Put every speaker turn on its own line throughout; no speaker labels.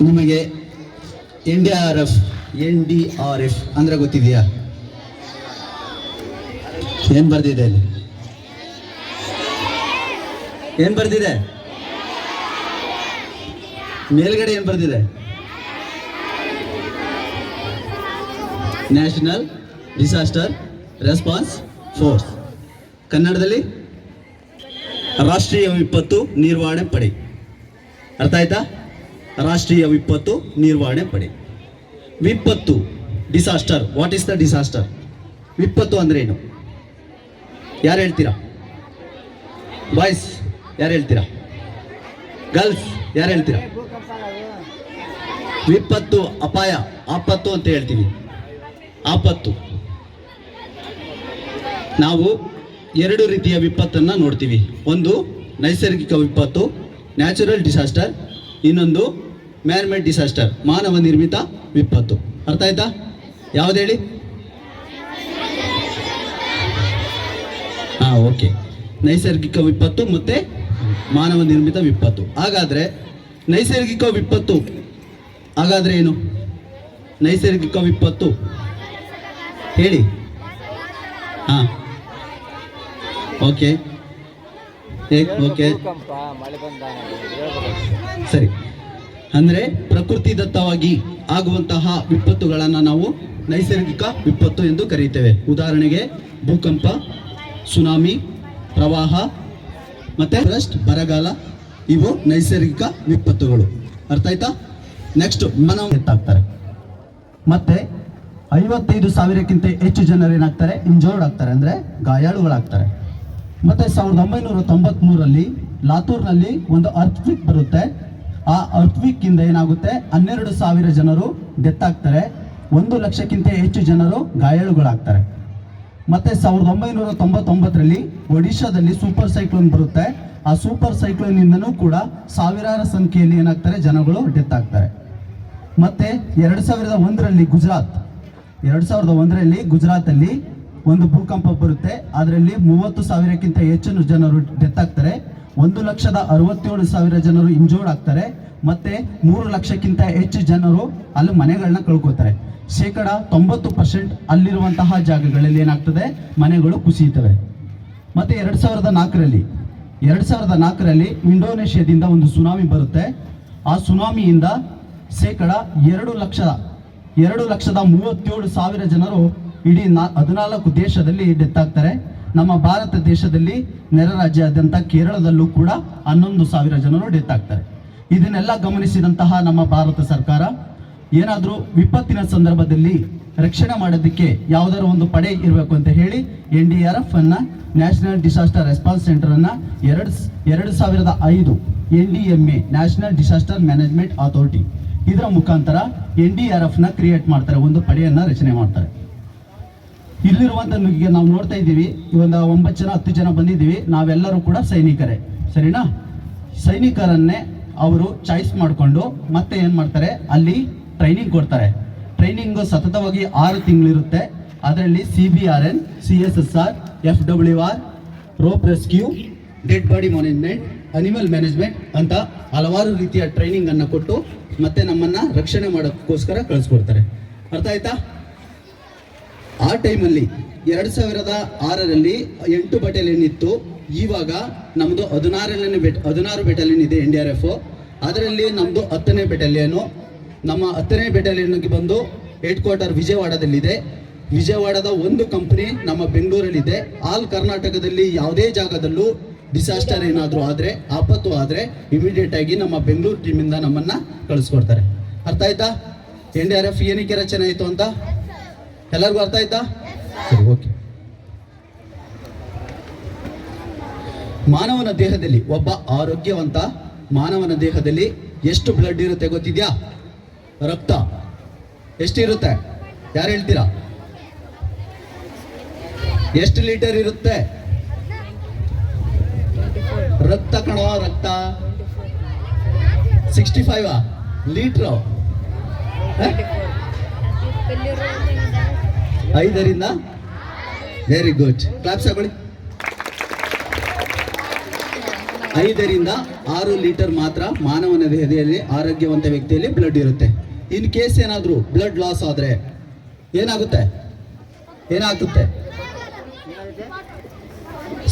ನಿಮಗೆ NDRF ಅಂದರೆ ಗೊತ್ತಿದೆಯಾ? ಏನು ಬರ್ದಿದೆ ಅಲ್ಲಿ? ಏನು ಬರ್ದಿದೆ? ಮೇಲ್ಗಡೆ ಏನು ಬರ್ದಿದೆ? National disaster response force. ಕನ್ನಡದಲ್ಲಿ ರಾಷ್ಟ್ರೀಯ ವಿಪತ್ತು ನಿರ್ವಹಣೆ ಪಡೆ. ಅರ್ಥ ಆಯ್ತಾ? ರಾಷ್ಟ್ರೀಯ ವಿಪತ್ತು ನಿರ್ವಹಣೆ ಪಡೆ. ವಿಪತ್ತು, disaster. What is the disaster? ವಿಪತ್ತು ಅಂದ್ರೆ ಏನು? ಯಾರು ಹೇಳ್ತೀರಾ? ಬಾಯ್ಸ್ ಯಾರು ಹೇಳ್ತೀರಾ? ಗರ್ಲ್ಸ್ ಯಾರು ಹೇಳ್ತೀರಾ? ವಿಪತ್ತು, ಅಪಾಯ, ಆಪತ್ತು ಅಂತ ಹೇಳ್ತೀವಿ. ಆಪತ್ತು. ನಾವು ಎರಡು ರೀತಿಯ ವಿಪತ್ತನ್ನು ನೋಡ್ತೀವಿ. ಒಂದು ನೈಸರ್ಗಿಕ ವಿಪತ್ತು, ನ್ಯಾಚುರಲ್ ಡಿಸಾಸ್ಟರ್. ಇನ್ನೊಂದು ಮ್ಯಾನ್ ಮೇಡ್ ಡಿಸಾಸ್ಟರ್, ಮಾನವ ನಿರ್ಮಿತ ವಿಪತ್ತು. ಅರ್ಥ ಆಯ್ತಾ? ಯಾವ್ದು ಹೇಳಿ? ಓಕೆ. ನೈಸರ್ಗಿಕ ವಿಪತ್ತು ಮತ್ತೆ ಮಾನವ ನಿರ್ಮಿತ ವಿಪತ್ತು. ಹಾಗಾದ್ರೆ ನೈಸರ್ಗಿಕ ವಿಪತ್ತು ಹಾಗಾದ್ರೆ ಏನು? ನೈಸರ್ಗಿಕ ವಿಪತ್ತು ಹೇಳಿ. ಓಕೆ ಓಕೆ ಸರಿ. ಅಂದರೆ ಪ್ರಕೃತಿ ದತ್ತವಾಗಿ ಆಗುವಂತಹ ವಿಪತ್ತುಗಳನ್ನು ನಾವು ನೈಸರ್ಗಿಕ ವಿಪತ್ತು ಎಂದು ಕರೆಯುತ್ತೇವೆ. ಉದಾಹರಣೆಗೆ ಭೂಕಂಪ, ಸುನಾಮಿ, ಪ್ರವಾಹ ಮತ್ತೆ ಬರಗಾಲ, ಇವು ನೈಸರ್ಗಿಕ ವಿಪತ್ತುಗಳು. ಅರ್ಥ ಆಯ್ತಾ? ನೆಕ್ಸ್ಟ್ ಮನವ ಎತ್ತಾಗ್ತಾರೆ. ಮತ್ತೆ 55,000ಕ್ಕಿಂತ ಹೆಚ್ಚು ಜನರು ಏನಾಗ್ತಾರೆ? ಇಂಜೋರ್ಡ್ ಆಗ್ತಾರೆ, ಅಂದರೆ ಗಾಯಾಳುಗಳಾಗ್ತಾರೆ. ಮತ್ತೆ 1993ರಲ್ಲಿ ಲಾತೂರ್ನಲ್ಲಿ ಒಂದು ಅರ್ಥ್ಕ್ವೇಕ್ ಬರುತ್ತೆ. ಆ ಅರ್ಥ್ಕ್ವೇಕ್ ಇಂದ ಏನಾಗುತ್ತೆ? 12,000 ಜನರು ಡೆತ್ ಆಗ್ತಾರೆ, 1 ಲಕ್ಷಕ್ಕಿಂತ ಹೆಚ್ಚು ಜನರು ಗಾಯಾಳುಗಳಾಗ್ತಾರೆ. ಮತ್ತೆ 1999ರಲ್ಲಿ ಒಡಿಶಾದಲ್ಲಿ ಸೂಪರ್ ಸೈಕ್ಲೋನ್ ಬರುತ್ತೆ. ಆ ಸೂಪರ್ ಸೈಕ್ಲೋನ್ ಇಂದನೂ ಕೂಡ ಸಾವಿರಾರು ಸಂಖ್ಯೆಯಲ್ಲಿ ಏನಾಗ್ತಾರೆ? ಜನಗಳು ಡೆತ್ ಆಗ್ತಾರೆ. ಮತ್ತೆ 2001ರಲ್ಲಿ ಗುಜರಾತಲ್ಲಿ ಒಂದು ಭೂಕಂಪ ಬರುತ್ತೆ. ಅದರಲ್ಲಿ 30,000ಕ್ಕಿಂತ ಹೆಚ್ಚು ಜನರು ಡೆತ್ ಆಗ್ತಾರೆ, 1,67,000 ಜನರು ಇಂಜೋರ್ಡ್ ಆಗ್ತಾರೆ. ಮತ್ತೆ 3 ಲಕ್ಷಕ್ಕಿಂತ ಹೆಚ್ಚು ಜನರು ಅಲ್ಲಿ ಮನೆಗಳನ್ನ ಕಳ್ಕೊತಾರೆ. 90% ಅಲ್ಲಿರುವಂತಹ ಜಾಗಗಳಲ್ಲಿ ಏನಾಗ್ತದೆ? ಮನೆಗಳು ಕುಸಿಯುತ್ತವೆ. ಮತ್ತೆ 2004ರಲ್ಲಿ ಇಂಡೋನೇಷ್ಯಾದಿಂದ ಒಂದು ಸುನಾಮಿ ಬರುತ್ತೆ. ಆ ಸುನಾಮಿಯಿಂದ 2,37,000 ಜನರು ಇಡೀ 14 ದೇಶದಲ್ಲಿ ಡೆತ್ ಆಗ್ತಾರೆ. ನಮ್ಮ ಭಾರತ ದೇಶದಲ್ಲಿ ನೆರೆ ರಾಜ್ಯಾದ್ಯಂತ ಕೇರಳದಲ್ಲೂ ಕೂಡ 11,000 ಜನರು ಡೆತ್ ಆಗ್ತಾರೆ. ಇದನ್ನೆಲ್ಲ ಗಮನಿಸಿದಂತಹ ನಮ್ಮ ಭಾರತ ಸರ್ಕಾರ ಏನಾದರೂ ವಿಪತ್ತಿನ ಸಂದರ್ಭದಲ್ಲಿ ರಕ್ಷಣೆ ಮಾಡೋದಕ್ಕೆ ಯಾವುದಾದ್ರು ಒಂದು ಪಡೆ ಇರಬೇಕು ಅಂತ ಹೇಳಿ NDRF ಅನ್ನ, ನ್ಯಾಷನಲ್ ಡಿಸಾಸ್ಟರ್ ರೆಸ್ಪಾನ್ಸ್ ಸೆಂಟರ್ ಅನ್ನ 2005 NDMA, national disaster management authority, ಇದರ ಮುಖಾಂತರ NDRF ನ ಕ್ರಿಯೇಟ್ ಮಾಡ್ತಾರೆ, ಒಂದು ಪಡೆಯನ್ನ ರಚನೆ ಮಾಡ್ತಾರೆ. ಇಲ್ಲಿರುವಂತ ನಾವು ನೋಡ್ತಾ ಇದ್ದೀವಿ, ಒಂದು 9 ಜನ 10 ಜನ ಬಂದಿದ್ದೀವಿ. ನಾವೆಲ್ಲರೂ ಕೂಡ ಸೈನಿಕರೇ, ಸರಿನಾ? ಸೈನಿಕರನ್ನೇ ಅವರು ಚಾಯ್ಸ್ ಮಾಡಿಕೊಂಡು ಮತ್ತೆ ಏನು ಮಾಡ್ತಾರೆ? ಅಲ್ಲಿ ಟ್ರೈನಿಂಗ್ ಕೊಡ್ತಾರೆ. ಟ್ರೈನಿಂಗ್ ಸತತವಾಗಿ 6 ತಿಂಗಳಿರುತ್ತೆ. ಅದರಲ್ಲಿ CBRN, CSSR, FWR, rope rescue, dead body management, animal management ಅಂತ ಹಲವಾರು ರೀತಿಯ ಟ್ರೈನಿಂಗ್ ಅನ್ನು ಕೊಟ್ಟು ಮತ್ತೆ ನಮ್ಮನ್ನ ರಕ್ಷಣೆ ಮಾಡೋಕ್ಕೋಸ್ಕರ ಕಳಿಸ್ಕೊಡ್ತಾರೆ. ಅರ್ಥ ಆಯ್ತಾ? ಆ ಟೈಮಲ್ಲಿ 2006ರಲ್ಲಿ 8 ಬೆಟಾಲಿಯನ್ ಇತ್ತು. ಇವಾಗ ನಮ್ಮದು 16 ಬೆಟಾಲಿಯನ್ ಇದೆ NDRF. ಅದರಲ್ಲಿ ನಮ್ಮದು 10ನೇ ಬೆಟಾಲಿಯನು. ನಮ್ಮ 10ನೇ ಬೆಟಾಲಿಯನ್ಗೆ ಬಂದು ಹೆಡ್ ಕ್ವಾರ್ಟರ್ ವಿಜಯವಾಡದಲ್ಲಿದೆ. ವಿಜಯವಾಡದ ಒಂದು ಕಂಪನಿ ನಮ್ಮ ಬೆಂಗಳೂರಲ್ಲಿದೆ. ಆಲ್ ಕರ್ನಾಟಕದಲ್ಲಿ ಯಾವುದೇ ಜಾಗದಲ್ಲೂ ಡಿಸಾಸ್ಟರ್ ಏನಾದರೂ ಆದರೆ, ಆಪತ್ತು ಆದರೆ ಇಮಿಡಿಯೇಟ್ ಆಗಿ ನಮ್ಮ ಬೆಂಗಳೂರು ಟೀಮಿಂದ ನಮ್ಮನ್ನ ಕಳಿಸ್ಕೊಡ್ತಾರೆ. ಅರ್ಥ ಆಯ್ತಾ? NDRF ಏನಕ್ಕೆ ರಚನೆ ಆಯಿತು ಅಂತ ಎಲ್ಲರಿಗೂ ಅರ್ಥ ಆಯ್ತಾ? ಸರಿ, ಓಕೆ. ಮಾನವನ ದೇಹದಲ್ಲಿ, ಒಬ್ಬ ಆರೋಗ್ಯವಂತ ಮಾನವನ ದೇಹದಲ್ಲಿ ಎಷ್ಟು ಬ್ಲಡ್ ಇರುತ್ತೆ ಗೊತ್ತಿದ್ಯಾ? ರಕ್ತ ಎಷ್ಟಿರುತ್ತೆ? ಯಾರು ಹೇಳ್ತೀರಾ? ಎಷ್ಟು ಲೀಟರ್ ಇರುತ್ತೆ ರಕ್ತ? ಕಣೋ, ರಕ್ತ 65 ಲೀಟ್ರು. 5ರಿಂದ ವೆರಿ ಗುಡ್. ಕ್ಲಾಪ್ಸ್ ಹಾಕೊಳ್ಳಿ. 5ರಿಂದ 6 ಲೀಟರ್ ಮಾತ್ರ ಮಾನವನ ದೇಹದಲ್ಲಿ ಆರೋಗ್ಯವಂತ ವ್ಯಕ್ತಿಯಲ್ಲಿ ಬ್ಲಡ್ ಇರುತ್ತೆ. ಇನ್ ಕೇಸ್ ಏನಾದರೂ ಬ್ಲಡ್ ಲಾಸ್ ಆದರೆ ಏನಾಗುತ್ತೆ?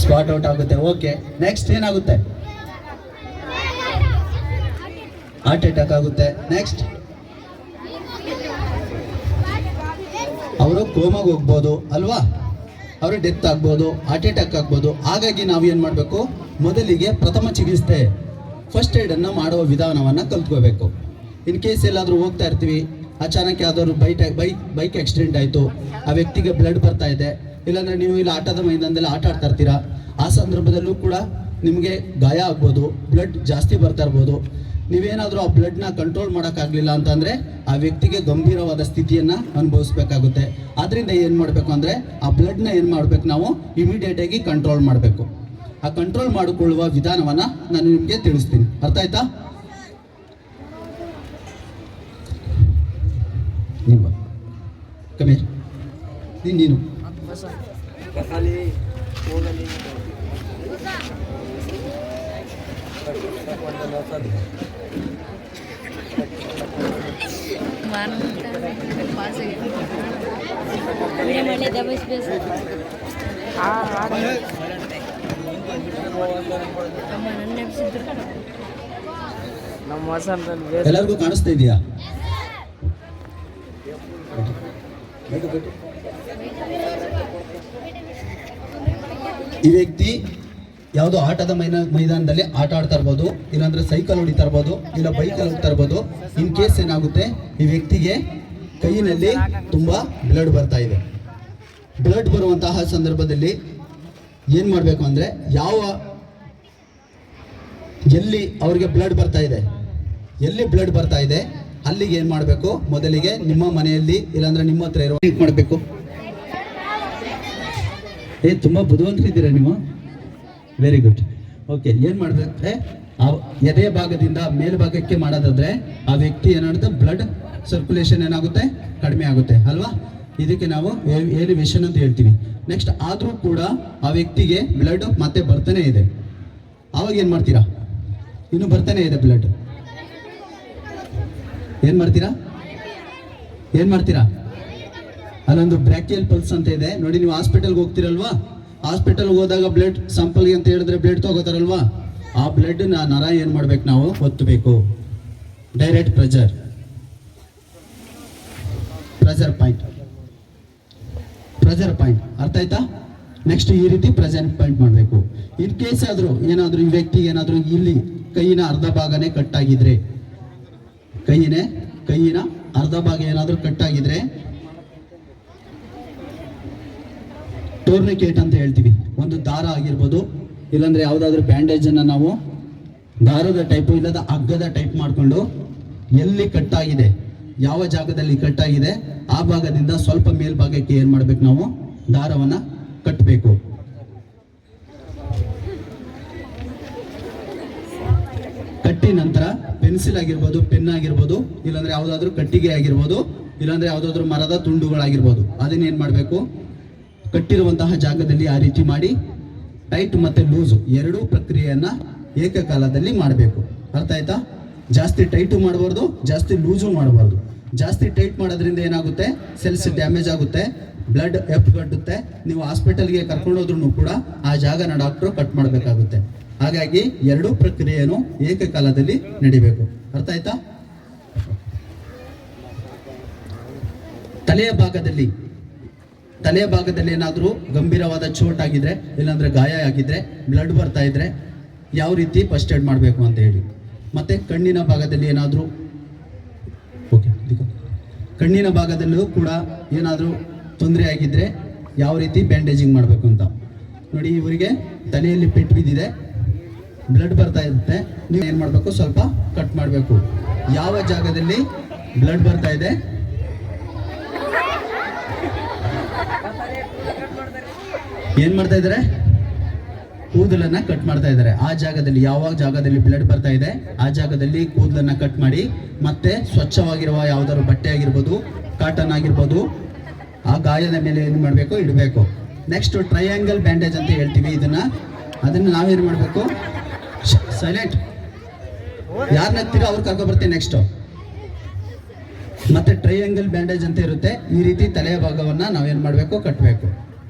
ಸ್ಪಾಟ್ ಔಟ್ ಆಗುತ್ತೆ. ಓಕೆ, ನೆಕ್ಸ್ಟ್ ಏನಾಗುತ್ತೆ? ಹಾರ್ಟ್ ಅಟ್ಯಾಕ್ ಆಗುತ್ತೆ. ನೆಕ್ಸ್ಟ್ ಅವರು ಕೋಮಾಗ ಹೋಗ್ಬೋದು ಅಲ್ವಾ, ಅವರು ಡೆತ್ ಆಗ್ಬೋದು, ಹಾರ್ಟ್ ಅಟ್ಯಾಕ್ ಆಗ್ಬೋದು. ಹಾಗಾಗಿ ನಾವು ಏನು ಮಾಡಬೇಕು? ಮೊದಲಿಗೆ ಪ್ರಥಮ ಚಿಕಿತ್ಸೆ ಫಸ್ಟ್ ಏಡನ್ನು ಮಾಡುವ ವಿಧಾನವನ್ನು ಕಲ್ತ್ಕೋಬೇಕು. ಇನ್ ಕೇಸ್ ಎಲ್ಲಾದರೂ ಹೋಗ್ತಾ ಇರ್ತೀವಿ, ಅಚಾನಕ್ ಯಾವ್ದಾದ್ರು ಬೈಕ್ ಆಕ್ಸಿಡೆಂಟ್ ಆಯಿತು, ಆ ವ್ಯಕ್ತಿಗೆ ಬ್ಲಡ್ ಬರ್ತಾ ಇದೆ, ಇಲ್ಲಾಂದರೆ ನೀವು ಇಲ್ಲಿ ಆಟದ ಮೈದಾನದಲ್ಲಿ ಆಟ ಆಡ್ತಾ ಇರ್ತೀರಾ, ಆ ಸಂದರ್ಭದಲ್ಲೂ ಕೂಡ ನಿಮಗೆ ಗಾಯ ಆಗ್ಬೋದು, ಬ್ಲಡ್ ಜಾಸ್ತಿ ಬರ್ತಾ ಇರ್ಬೋದು. ನೀವೇನಾದರೂ ಆ ಬ್ಲಡ್ನ ಕಂಟ್ರೋಲ್ ಮಾಡೋಕ್ಕಾಗಲಿಲ್ಲ ಅಂತಂದರೆ ಆ ವ್ಯಕ್ತಿಗೆ ಗಂಭೀರವಾದ ಸ್ಥಿತಿಯನ್ನು ಅನುಭವಿಸ್ಬೇಕಾಗುತ್ತೆ. ಆದ್ದರಿಂದ ಏನು ಮಾಡಬೇಕು ಅಂದರೆ ಆ ಬ್ಲಡ್ನ ಏನು ಮಾಡಬೇಕು? ನಾವು ಇಮಿಡಿಯೇಟಾಗಿ ಕಂಟ್ರೋಲ್ ಮಾಡಬೇಕು. ಆ ಕಂಟ್ರೋಲ್ ಮಾಡಿಕೊಳ್ಳುವ ವಿಧಾನವನ್ನು ನಾನು ನಿಮಗೆ ತಿಳಿಸ್ತೀನಿ. ಅರ್ಥ ಆಯ್ತಾ? ನಿಮ್ಮ ಕಮೀರ್ ನೀನು ಎಲ್ಲರಿಗೂ ಕಾಣಿಸ್ತಾ ಇದೆಯಾ? ಈ ವ್ಯಕ್ತಿ ಯಾವುದೋ ಆಟದ ಮೈದಾನದಲ್ಲಿ ಆಟ ಆಡ್ತಾ ಇರ್ಬೋದು, ಇಲ್ಲಾಂದ್ರೆ ಸೈಕಲ್ ಹೊಡಿತಾ ಇರ್ಬೋದು, ಇಲ್ಲ ಬೈಕಲ್ಲಿ ಹೋಗ್ತಾ ಇರ್ಬೋದು. ಇನ್ ಕೇಸ್ ಏನಾಗುತ್ತೆ, ಈ ವ್ಯಕ್ತಿಗೆ ಕೈಯಿನಲ್ಲಿ ತುಂಬಾ ಬ್ಲಡ್ ಬರ್ತಾ ಇದೆ. ಬ್ಲಡ್ ಬರುವಂತಹ ಸಂದರ್ಭದಲ್ಲಿ ಏನ್ ಮಾಡಬೇಕು ಅಂದ್ರೆ, ಎಲ್ಲಿ ಅವ್ರಿಗೆ ಬ್ಲಡ್ ಬರ್ತಾ ಇದೆ, ಅಲ್ಲಿಗೆ ಏನ್ ಮಾಡಬೇಕು? ಮೊದಲಿಗೆ ನಿಮ್ಮ ಮನೆಯಲ್ಲಿ ಇಲ್ಲಾಂದ್ರೆ ನಿಮ್ಮ ಹತ್ರ ಇರೋ ಮಾಡಬೇಕು. ತುಂಬಾ ಬುದ್ಧಿವಂತರಿದ್ದೀರಾ ನೀವು, ವೆರಿ ಗುಡ್. ಓಕೆ, ಏನ್ ಮಾಡ್ಬೇಕಂದ್ರೆ ಎದೆ ಭಾಗದಿಂದ ಮೇಲ್ಭಾಗಕ್ಕೆ ಮಾಡೋದಾದ್ರೆ ಆ ವ್ಯಕ್ತಿ ಏನಾಗುತ್ತೆ, ಬ್ಲಡ್ ಸರ್ಕ್ಯುಲೇಷನ್ ಏನಾಗುತ್ತೆ? ಕಡಿಮೆ ಆಗುತ್ತೆ ಅಲ್ವಾ? ಇದಕ್ಕೆ ನಾವು ಎಲಿವೇಶನ್ ಅಂತ ಹೇಳ್ತೀವಿ. ನೆಕ್ಸ್ಟ್ ಆದ್ರೂ ಕೂಡ ಆ ವ್ಯಕ್ತಿಗೆ ಬ್ಲಡ್ ಮತ್ತೆ ಬರ್ತಾನೆ ಇದೆ. ಆವಾಗ ಏನ್ ಮಾಡ್ತೀರಾ? ಇನ್ನು ಬರ್ತಾನೆ ಇದೆ ಬ್ಲಡ್, ಏನ್ ಮಾಡ್ತೀರಾ? ಅಲ್ಲೊಂದು ಬ್ರಾಕಿಯಲ್ ಪಲ್ಸ್ ಅಂತ ಇದೆ ನೋಡಿ. ನೀವು ಹಾಸ್ಪಿಟಲ್ಗೆ ಹೋಗ್ತಿರಲ್ವಾ, ಹಾಸ್ಪಿಟಲ್ಗೆ ಹೋದಾಗ ಬ್ಲಡ್ ಸ್ಯಾಂಪಲ್ಗೆ ಅಂತ ಹೇಳಿದ್ರೆ ಬ್ಲಡ್ ತಗೋತಾರಲ್ವಾ, ಆ ಬ್ಲಡ್ ನರ ಏನ್ ಮಾಡ್ಬೇಕು? ನಾವು ಒತ್ತಬೇಕು. Direct pressure point. ಅರ್ಥ ಆಯ್ತಾ? ನೆಕ್ಸ್ಟ್ ಈ ರೀತಿ ಪ್ರೆಷರ್ ಪಾಯಿಂಟ್ ಮಾಡಬೇಕು. ಇನ್ ಕೇಸ್ ಏನಾದ್ರೂ ಈ ವ್ಯಕ್ತಿಗೆ ಏನಾದ್ರೂ ಇಲ್ಲಿ ಕೈಯಿನ ಅರ್ಧ ಭಾಗನೇ ಕಟ್ಟಾಗಿದ್ರೆ, ಕೈಯಿನ ಅರ್ಧ ಭಾಗ ಏನಾದ್ರೂ ಕಟ್ಟಾಗಿದ್ರೆ ಟೋರ್ನಿಕೇಟ್ ಅಂತ ಹೇಳ್ತೀವಿ. ಒಂದು ದಾರ ಆಗಿರ್ಬೋದು, ಇಲ್ಲಾಂದ್ರೆ ಯಾವುದಾದ್ರೂ ಬ್ಯಾಂಡೇಜ್ ಅನ್ನ ನಾವು ದಾರದ ಟೈಪ್ ಇಲ್ಲದ ಹಗ್ಗದ ಟೈಪ್ ಮಾಡಿಕೊಂಡು ಎಲ್ಲಿ ಕಟ್ಟಾಗಿದೆ, ಯಾವ ಜಾಗದಲ್ಲಿ ಕಟ್ಟಾಗಿದೆ ಆ ಭಾಗದಿಂದ ಸ್ವಲ್ಪ ಮೇಲ್ಭಾಗಕ್ಕೆ ಏನ್ ಮಾಡ್ಬೇಕು? ನಾವು ದಾರವನ್ನ ಕಟ್ಟಬೇಕು. ಕಟ್ಟಿ ನಂತರ ಪೆನ್ಸಿಲ್ ಆಗಿರ್ಬೋದು, ಪೆನ್ ಆಗಿರ್ಬೋದು, ಇಲ್ಲಾಂದ್ರೆ ಯಾವುದಾದ್ರೂ ಕಟ್ಟಿಗೆ ಆಗಿರ್ಬೋದು, ಇಲ್ಲಾಂದ್ರೆ ಯಾವುದಾದ್ರೂ ಮರದ ತುಂಡುಗಳಾಗಿರ್ಬೋದು, ಅದನ್ನ ಏನ್ ಮಾಡಬೇಕು? ಕಟ್ಟಿರುವಂತಹ ಜಾಗದಲ್ಲಿ ಆ ರೀತಿ ಮಾಡಿ ಟೈಟ್ ಮತ್ತೆ ಲೂಸು ಎರಡೂ ಪ್ರಕ್ರಿಯೆಯನ್ನ ಏಕಕಾಲದಲ್ಲಿ ಮಾಡಬೇಕು. ಅರ್ಥ ಆಯ್ತಾ? ಜಾಸ್ತಿ ಟೈಟು ಮಾಡಬಾರ್ದು, ಜಾಸ್ತಿ ಲೂಸು ಮಾಡಬಾರ್ದು. ಜಾಸ್ತಿ ಟೈಟ್ ಮಾಡೋದ್ರಿಂದ ಏನಾಗುತ್ತೆ? ಸೆಲ್ಸ್ ಡ್ಯಾಮೇಜ್ ಆಗುತ್ತೆ, ಬ್ಲಡ್ ಎಪ್ಪಗಟ್ಟುತ್ತೆ. ನೀವು ಹಾಸ್ಪಿಟಲ್ಗೆ ಕರ್ಕೊಂಡೋದ್ರೂ ಕೂಡ ಆ ಜಾಗನ ಡಾಕ್ಟ್ರು ಕಟ್ ಮಾಡಬೇಕಾಗುತ್ತೆ. ಹಾಗಾಗಿ ಎರಡೂ ಪ್ರಕ್ರಿಯೆಯನ್ನು ಏಕಕಾಲದಲ್ಲಿ ನಡಿಬೇಕು. ಅರ್ಥ ಆಯ್ತಾ? ತಲೆಯ ಭಾಗದಲ್ಲಿ ಏನಾದರೂ ಗಂಭೀರವಾದ ಚೋಟಾಗಿದ್ರೆ, ಇಲ್ಲಾಂದ್ರೆ ಗಾಯ ಆಗಿದ್ರೆ, ಬ್ಲಡ್ ಬರ್ತಾ ಇದ್ರೆ ಯಾವ ರೀತಿ ಫಸ್ಟ್ ಏಡ್ ಮಾಡಬೇಕು ಅಂತ ಹೇಳಿ. ಮತ್ತೆ ಕಣ್ಣಿನ ಭಾಗದಲ್ಲಿ ಏನಾದರೂ ಕಣ್ಣಿನ ಭಾಗದಲ್ಲೂ ಕೂಡ ಏನಾದರೂ ತೊಂದರೆ ಆಗಿದ್ರೆ ಯಾವ ರೀತಿ ಬ್ಯಾಂಡೇಜಿಂಗ್ ಮಾಡಬೇಕು ಅಂತ ನೋಡಿ. ಇವರಿಗೆ ತಲೆಯಲ್ಲಿ ಪೆಟ್ಟು ಬಿದ್ದಿದೆ, ಬ್ಲಡ್ ಬರ್ತಾ ಇರುತ್ತೆ, ನೀವು ಏನು ಮಾಡಬೇಕು? ಸ್ವಲ್ಪ ಕಟ್ ಮಾಡಬೇಕು. ಯಾವ ಜಾಗದಲ್ಲಿ ಬ್ಲಡ್ ಬರ್ತಾ ಇದೆ, ಏನ್ ಮಾಡ್ತಾ ಇದ್ದಾರೆ? ಕೂದಲನ್ನ ಕಟ್ ಮಾಡ್ತಾ ಇದ್ದಾರೆ. ಆ ಜಾಗದಲ್ಲಿ ಯಾವ ಜಾಗದಲ್ಲಿ ಬ್ಲಡ್ ಬರ್ತಾ ಇದೆ ಆ ಜಾಗದಲ್ಲಿ ಕೂದಲನ್ನ ಕಟ್ ಮಾಡಿ ಮತ್ತೆ ಸ್ವಚ್ಛವಾಗಿರುವ ಯಾವ್ದಾದ್ರು ಬಟ್ಟೆ ಆಗಿರ್ಬೋದು, ಕಾಟನ್ ಆಗಿರ್ಬೋದು, ಆ ಗಾಯದ ಮೇಲೆ ಏನು ಮಾಡಬೇಕು? ಇಡಬೇಕು. ನೆಕ್ಸ್ಟ್ ಟ್ರಯಾಂಗಲ್ ಬ್ಯಾಂಡೇಜ್ ಅಂತ ಹೇಳ್ತೀವಿ ಅದನ್ನ ನಾವೇನು ಮಾಡಬೇಕು? ಸೈಲೆಂಟ್. ಯಾರು ನಗ್ತೀರೋ ಅವ್ರು ಕರ್ಕೊಬರ್ತೀನಿ ನೆಕ್ಸ್ಟ್. ಮತ್ತೆ ಟ್ರೈಯಾಂಗಲ್ ಬ್ಯಾಂಡೇಜ್ ಅಂತ ಇರುತ್ತೆ. ಈ ರೀತಿ ತಲೆಯ ಭಾಗವನ್ನ ನಾವೇನ್ ಮಾಡಬೇಕು, ಕಟ್ಟಬೇಕು.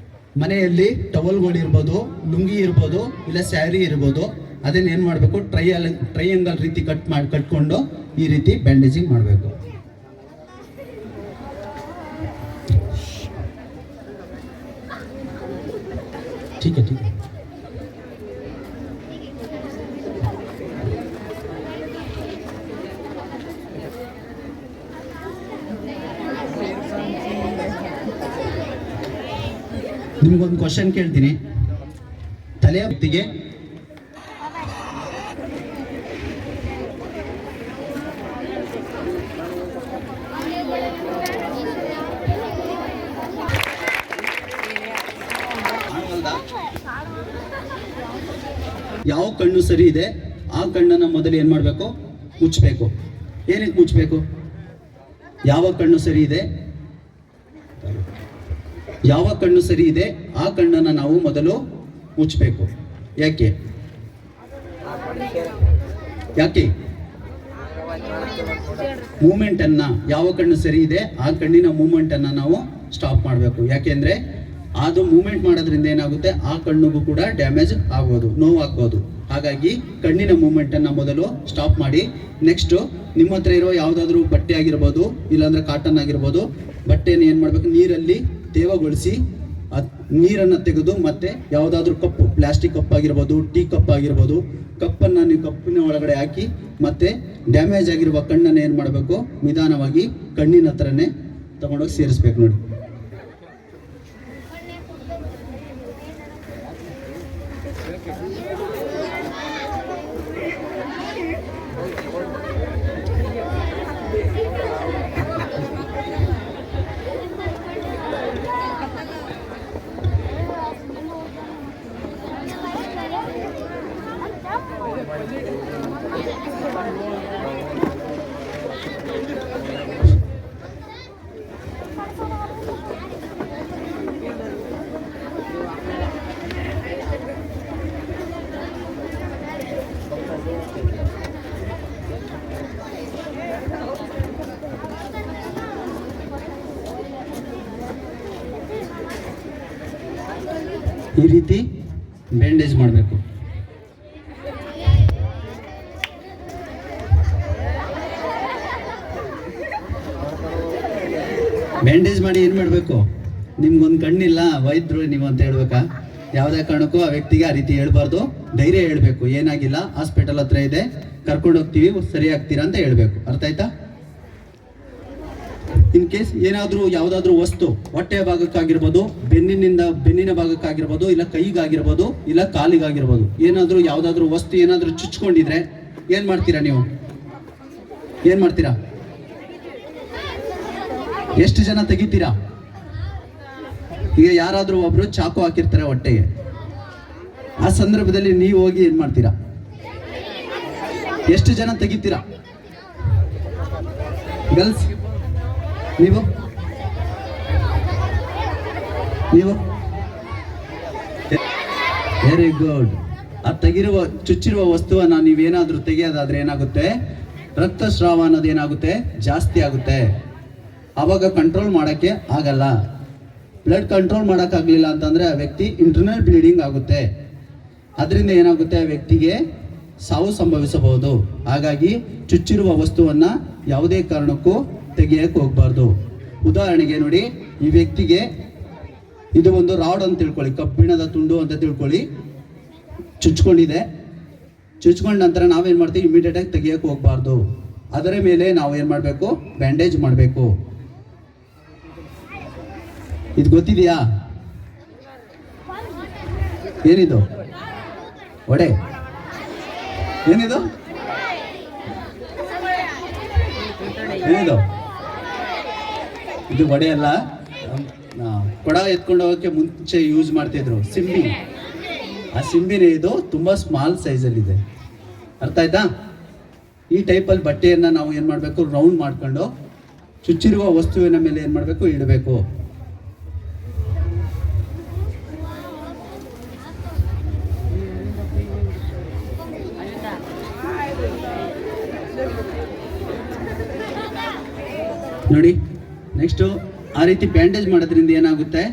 ಮನೆಯಲ್ಲಿ ಟವಲ್ಗಳು ಇರ್ಬೋದು, ಲುಂಗಿ ಇರ್ಬೋದು, ಇಲ್ಲ ಸ್ಯಾರಿ ಇರ್ಬೋದು, ಅದನ್ನ ಏನ್ ಮಾಡಬೇಕು, ಟ್ರೈಯಾಂಗಲ್ ರೀತಿ ಕಟ್ಕೊಂಡು ಈ ರೀತಿ ಬ್ಯಾಂಡೇಜಿಂಗ್ ಮಾಡಬೇಕು. ठीक है. ನಿಮಗೊಂದು ಕ್ವಶನ್ ಕೇಳ್ತೀನಿ. ತಲೆಯ ವ್ಯಕ್ತಿಗೆ ಯಾವ ಕಣ್ಣು ಸರಿ ಇದೆ ಆ ಕಣ್ಣನ್ನ ಮೊದಲು ಏನ್ ಮಾಡಬೇಕು, ಮುಚ್ಚಬೇಕು. ಏನಕ್ಕೆ ಮುಚ್ಚಬೇಕು? ಯಾವ ಕಣ್ಣು ಸರಿ ಇದೆ ಆ ಕಣ್ಣನ್ನ ನಾವು ಮೊದಲು ಮುಚ್ಚಬೇಕು. ಯಾಕೆ ಮೂಮೆಂಟ್ ಅನ್ನ, ಯಾವ ಕಣ್ಣು ಸರಿ ಇದೆ ಆ ಕಣ್ಣಿನ ಮೂಮೆಂಟ್ ಅನ್ನ ನಾವು ಸ್ಟಾಪ್ ಮಾಡಬೇಕು. ಯಾಕೆಂದ್ರೆ ಅದು ಮೂವ್ಮೆಂಟ್ ಮಾಡೋದ್ರಿಂದ ಏನಾಗುತ್ತೆ, ಆ ಕಣ್ಣಿಗೂ ಕೂಡ ಡ್ಯಾಮೇಜ್ ಆಗ್ಬೋದು, ನೋವಾಗ್ಬೋದು. ಹಾಗಾಗಿ ಕಣ್ಣಿನ ಮೂವ್ಮೆಂಟ್ ಅನ್ನ ಮೊದಲು ಸ್ಟಾಪ್ ಮಾಡಿ. ನೆಕ್ಸ್ಟ್, ನಿಮ್ಮ ಹತ್ರ ಇರೋ ಯಾವ್ದಾದ್ರು ಬಟ್ಟೆ ಆಗಿರ್ಬೋದು, ಇಲ್ಲಾಂದ್ರೆ ಕಾಟನ್ ಆಗಿರ್ಬೋದು, ಬಟ್ಟೆನ ಏನ್ ಮಾಡ್ಬೇಕು, ನೀರಲ್ಲಿ ತೇವಗೊಳಿಸಿ ನೀರನ್ನ ತೆಗೆದು ಮತ್ತೆ ಯಾವ್ದಾದ್ರು ಕಪ್ಪು, ಪ್ಲಾಸ್ಟಿಕ್ ಕಪ್ ಆಗಿರ್ಬೋದು, ಟೀ ಕಪ್ ಆಗಿರ್ಬೋದು, ಕಪ್ಪನ್ನ ನೀವು ಕಪ್ಪಿನ ಒಳಗಡೆ ಹಾಕಿ ಮತ್ತೆ ಡ್ಯಾಮೇಜ್ ಆಗಿರುವ ಕಣ್ಣನ್ನ ಏನ್ ಮಾಡಬೇಕು, ನಿಧಾನವಾಗಿ ಕಣ್ಣಿನ ಹತ್ರನೇ ತಗೊಂಡೋಗಿ ಸೇರಿಸ್ಬೇಕು. ನೋಡಿ, ಈ ರೀತಿ ಬ್ಯಾಂಡೇಜ್ ಮಾಡಬೇಕು. ಬ್ಯಾಂಡೇಜ್ ಮಾಡಿ ಏನ್ ಮಾಡಬೇಕು, ನಿಮ್ಗೊಂದು ಕಣ್ಣಿಲ್ಲ ವೈದ್ಯರು ನೀವು ಅಂತ ಹೇಳ್ಬೇಕಾ? ಯಾವುದೇ ಕಾರಣಕ್ಕೂ ಆ ವ್ಯಕ್ತಿಗೆ ಆ ರೀತಿ ಹೇಳ್ಬಾರ್ದು. ಧೈರ್ಯ ಹೇಳ್ಬೇಕು, ಏನಾಗಿಲ್ಲ, ಹಾಸ್ಪಿಟಲ್ ಹತ್ರ ಇದೆ, ಕರ್ಕೊಂಡು ಹೋಗ್ತೀವಿ, ಸರಿ ಆಗ್ತೀರಾ ಅಂತ ಹೇಳ್ಬೇಕು. ಅರ್ಥ ಆಯ್ತಾ? ಇನ್ ಕೇಸ್ ಏನಾದ್ರೂ ಯಾವ್ದಾದ್ರು ವಸ್ತು ಹೊಟ್ಟೆಯ ಭಾಗಕ್ಕಾಗಿರ್ಬೋದು, ಬೆನ್ನಿನ ಭಾಗಕ್ಕಾಗಿರ್ಬೋದು, ಇಲ್ಲ ಕೈಗಾಗಿರ್ಬೋದು, ಇಲ್ಲ ಕಾಲಿಗಾಗಿರ್ಬೋದು, ಏನಾದ್ರೂ ಯಾವ್ದಾದ್ರು ವಸ್ತು ಏನಾದ್ರೂ ಚುಚ್ಕೊಂಡಿದ್ರೆ ಏನ್ ಮಾಡ್ತೀರಾ ನೀವು? ಎಷ್ಟು ಜನ ತೆಗಿತೀರಾ? ಈಗ ಯಾರಾದ್ರೂ ಒಬ್ರು ಚಾಕು ಹಾಕಿರ್ತಾರೆ ಹೊಟ್ಟೆಗೆ, ಆ ಸಂದರ್ಭದಲ್ಲಿ ನೀವು ಹೋಗಿ ಏನ್ ಮಾಡ್ತೀರಾ? ಎಷ್ಟು ಜನ ತೆಗಿತೀರಾ? ಗರ್ಲ್ಸ್, ನೀವು ವೆರಿ ಗುಡ್. ಆ ಚುಚ್ಚಿರುವ ವಸ್ತುವನ್ನ ನೀವೇನಾದ್ರೂ ತೆಗೆಯೋದಾದ್ರೆ ಏನಾಗುತ್ತೆ, ರಕ್ತಸ್ರಾವ ಅನ್ನೋದು ಏನಾಗುತ್ತೆ, ಜಾಸ್ತಿ ಆಗುತ್ತೆ. ಅವಾಗ ಕಂಟ್ರೋಲ್ ಮಾಡಕ್ಕೆ ಆಗಲ್ಲ. ಬ್ಲಡ್ ಕಂಟ್ರೋಲ್ ಮಾಡೋಕ್ಕಾಗಲಿಲ್ಲ ಅಂತಂದ್ರೆ ಆ ವ್ಯಕ್ತಿ ಇಂಟರ್ನಲ್ ಬ್ಲೀಡಿಂಗ್ ಆಗುತ್ತೆ. ಅದರಿಂದ ಏನಾಗುತ್ತೆ, ಆ ವ್ಯಕ್ತಿಗೆ ಸಾವು ಸಂಭವಿಸಬಹುದು. ಹಾಗಾಗಿ ಚುಚ್ಚಿರುವ ವಸ್ತುವನ್ನ ಯಾವುದೇ ಕಾರಣಕ್ಕೂ ತೆಗೆಯಕ್ಕೆ ಹೋಗ್ಬಾರ್ದು. ಉದಾಹರಣೆಗೆ ನೋಡಿ, ಈ ವ್ಯಕ್ತಿಗೆ ಇದು ಒಂದು ರಾಡ್ ಅಂತ ತಿಳ್ಕೊಳ್ಳಿ, ಕಬ್ಬಿಣದ ತುಂಡು ಅಂತ ತಿಳ್ಕೊಳ್ಳಿ, ಚುಚ್ಕೊಂಡಿದೆ. ಚುಚ್ಕೊಂಡ ನಂತರ ನಾವೇನ್ ಮಾಡ್ತೀವಿ, ಇಮಿಡಿಯೇಟ್ ಆಗಿ ತೆಗಿಯಕ್ಕೆ ಹೋಗ್ಬಾರ್ದು. ಅದರ ಮೇಲೆ ನಾವು ಏನ್ ಮಾಡ್ಬೇಕು, ಬ್ಯಾಂಡೇಜ್ ಮಾಡಬೇಕು. ಇದು ಗೊತ್ತಿದೆಯಾ? ಏನಿದು ಒಡೆ? ಏನಿದು ಇದು ಒಡೆ ಅಲ್ಲ. ಕೊಡ ಎತ್ಕೊಂಡು ಹೋಗೋಕ್ಕೆ ಮುಂಚೆ ಯೂಸ್ ಮಾಡ್ತಿದ್ರು ಸಿಂಬಿ. ಆ ಸಿಂಬಿನೇ ಇದು ತುಂಬಾ ಸ್ಮಾಲ್ ಸೈಜಲ್ಲಿ ಇದೆ. ಅರ್ಥ ಆಯ್ತಾ? ಈ ಟೈಪಲ್ಲಿ ಬಟ್ಟೆಯನ್ನ ನಾವು ಏನ್ ಮಾಡ್ಬೇಕು, ರೌಂಡ್ ಮಾಡ್ಕೊಂಡು ಚುಚ್ಚಿರುವ ವಸ್ತುವಿನ ಮೇಲೆ ಏನ್ ಮಾಡ್ಬೇಕು, ಇಡಬೇಕು. ನೋಡಿ. ನೆಕ್ಸ್ಟು ಆ ರೀತಿ ಬ್ಯಾಂಡೇಜ್ ಮಾಡೋದ್ರಿಂದ ಏನಾಗುತ್ತೆ,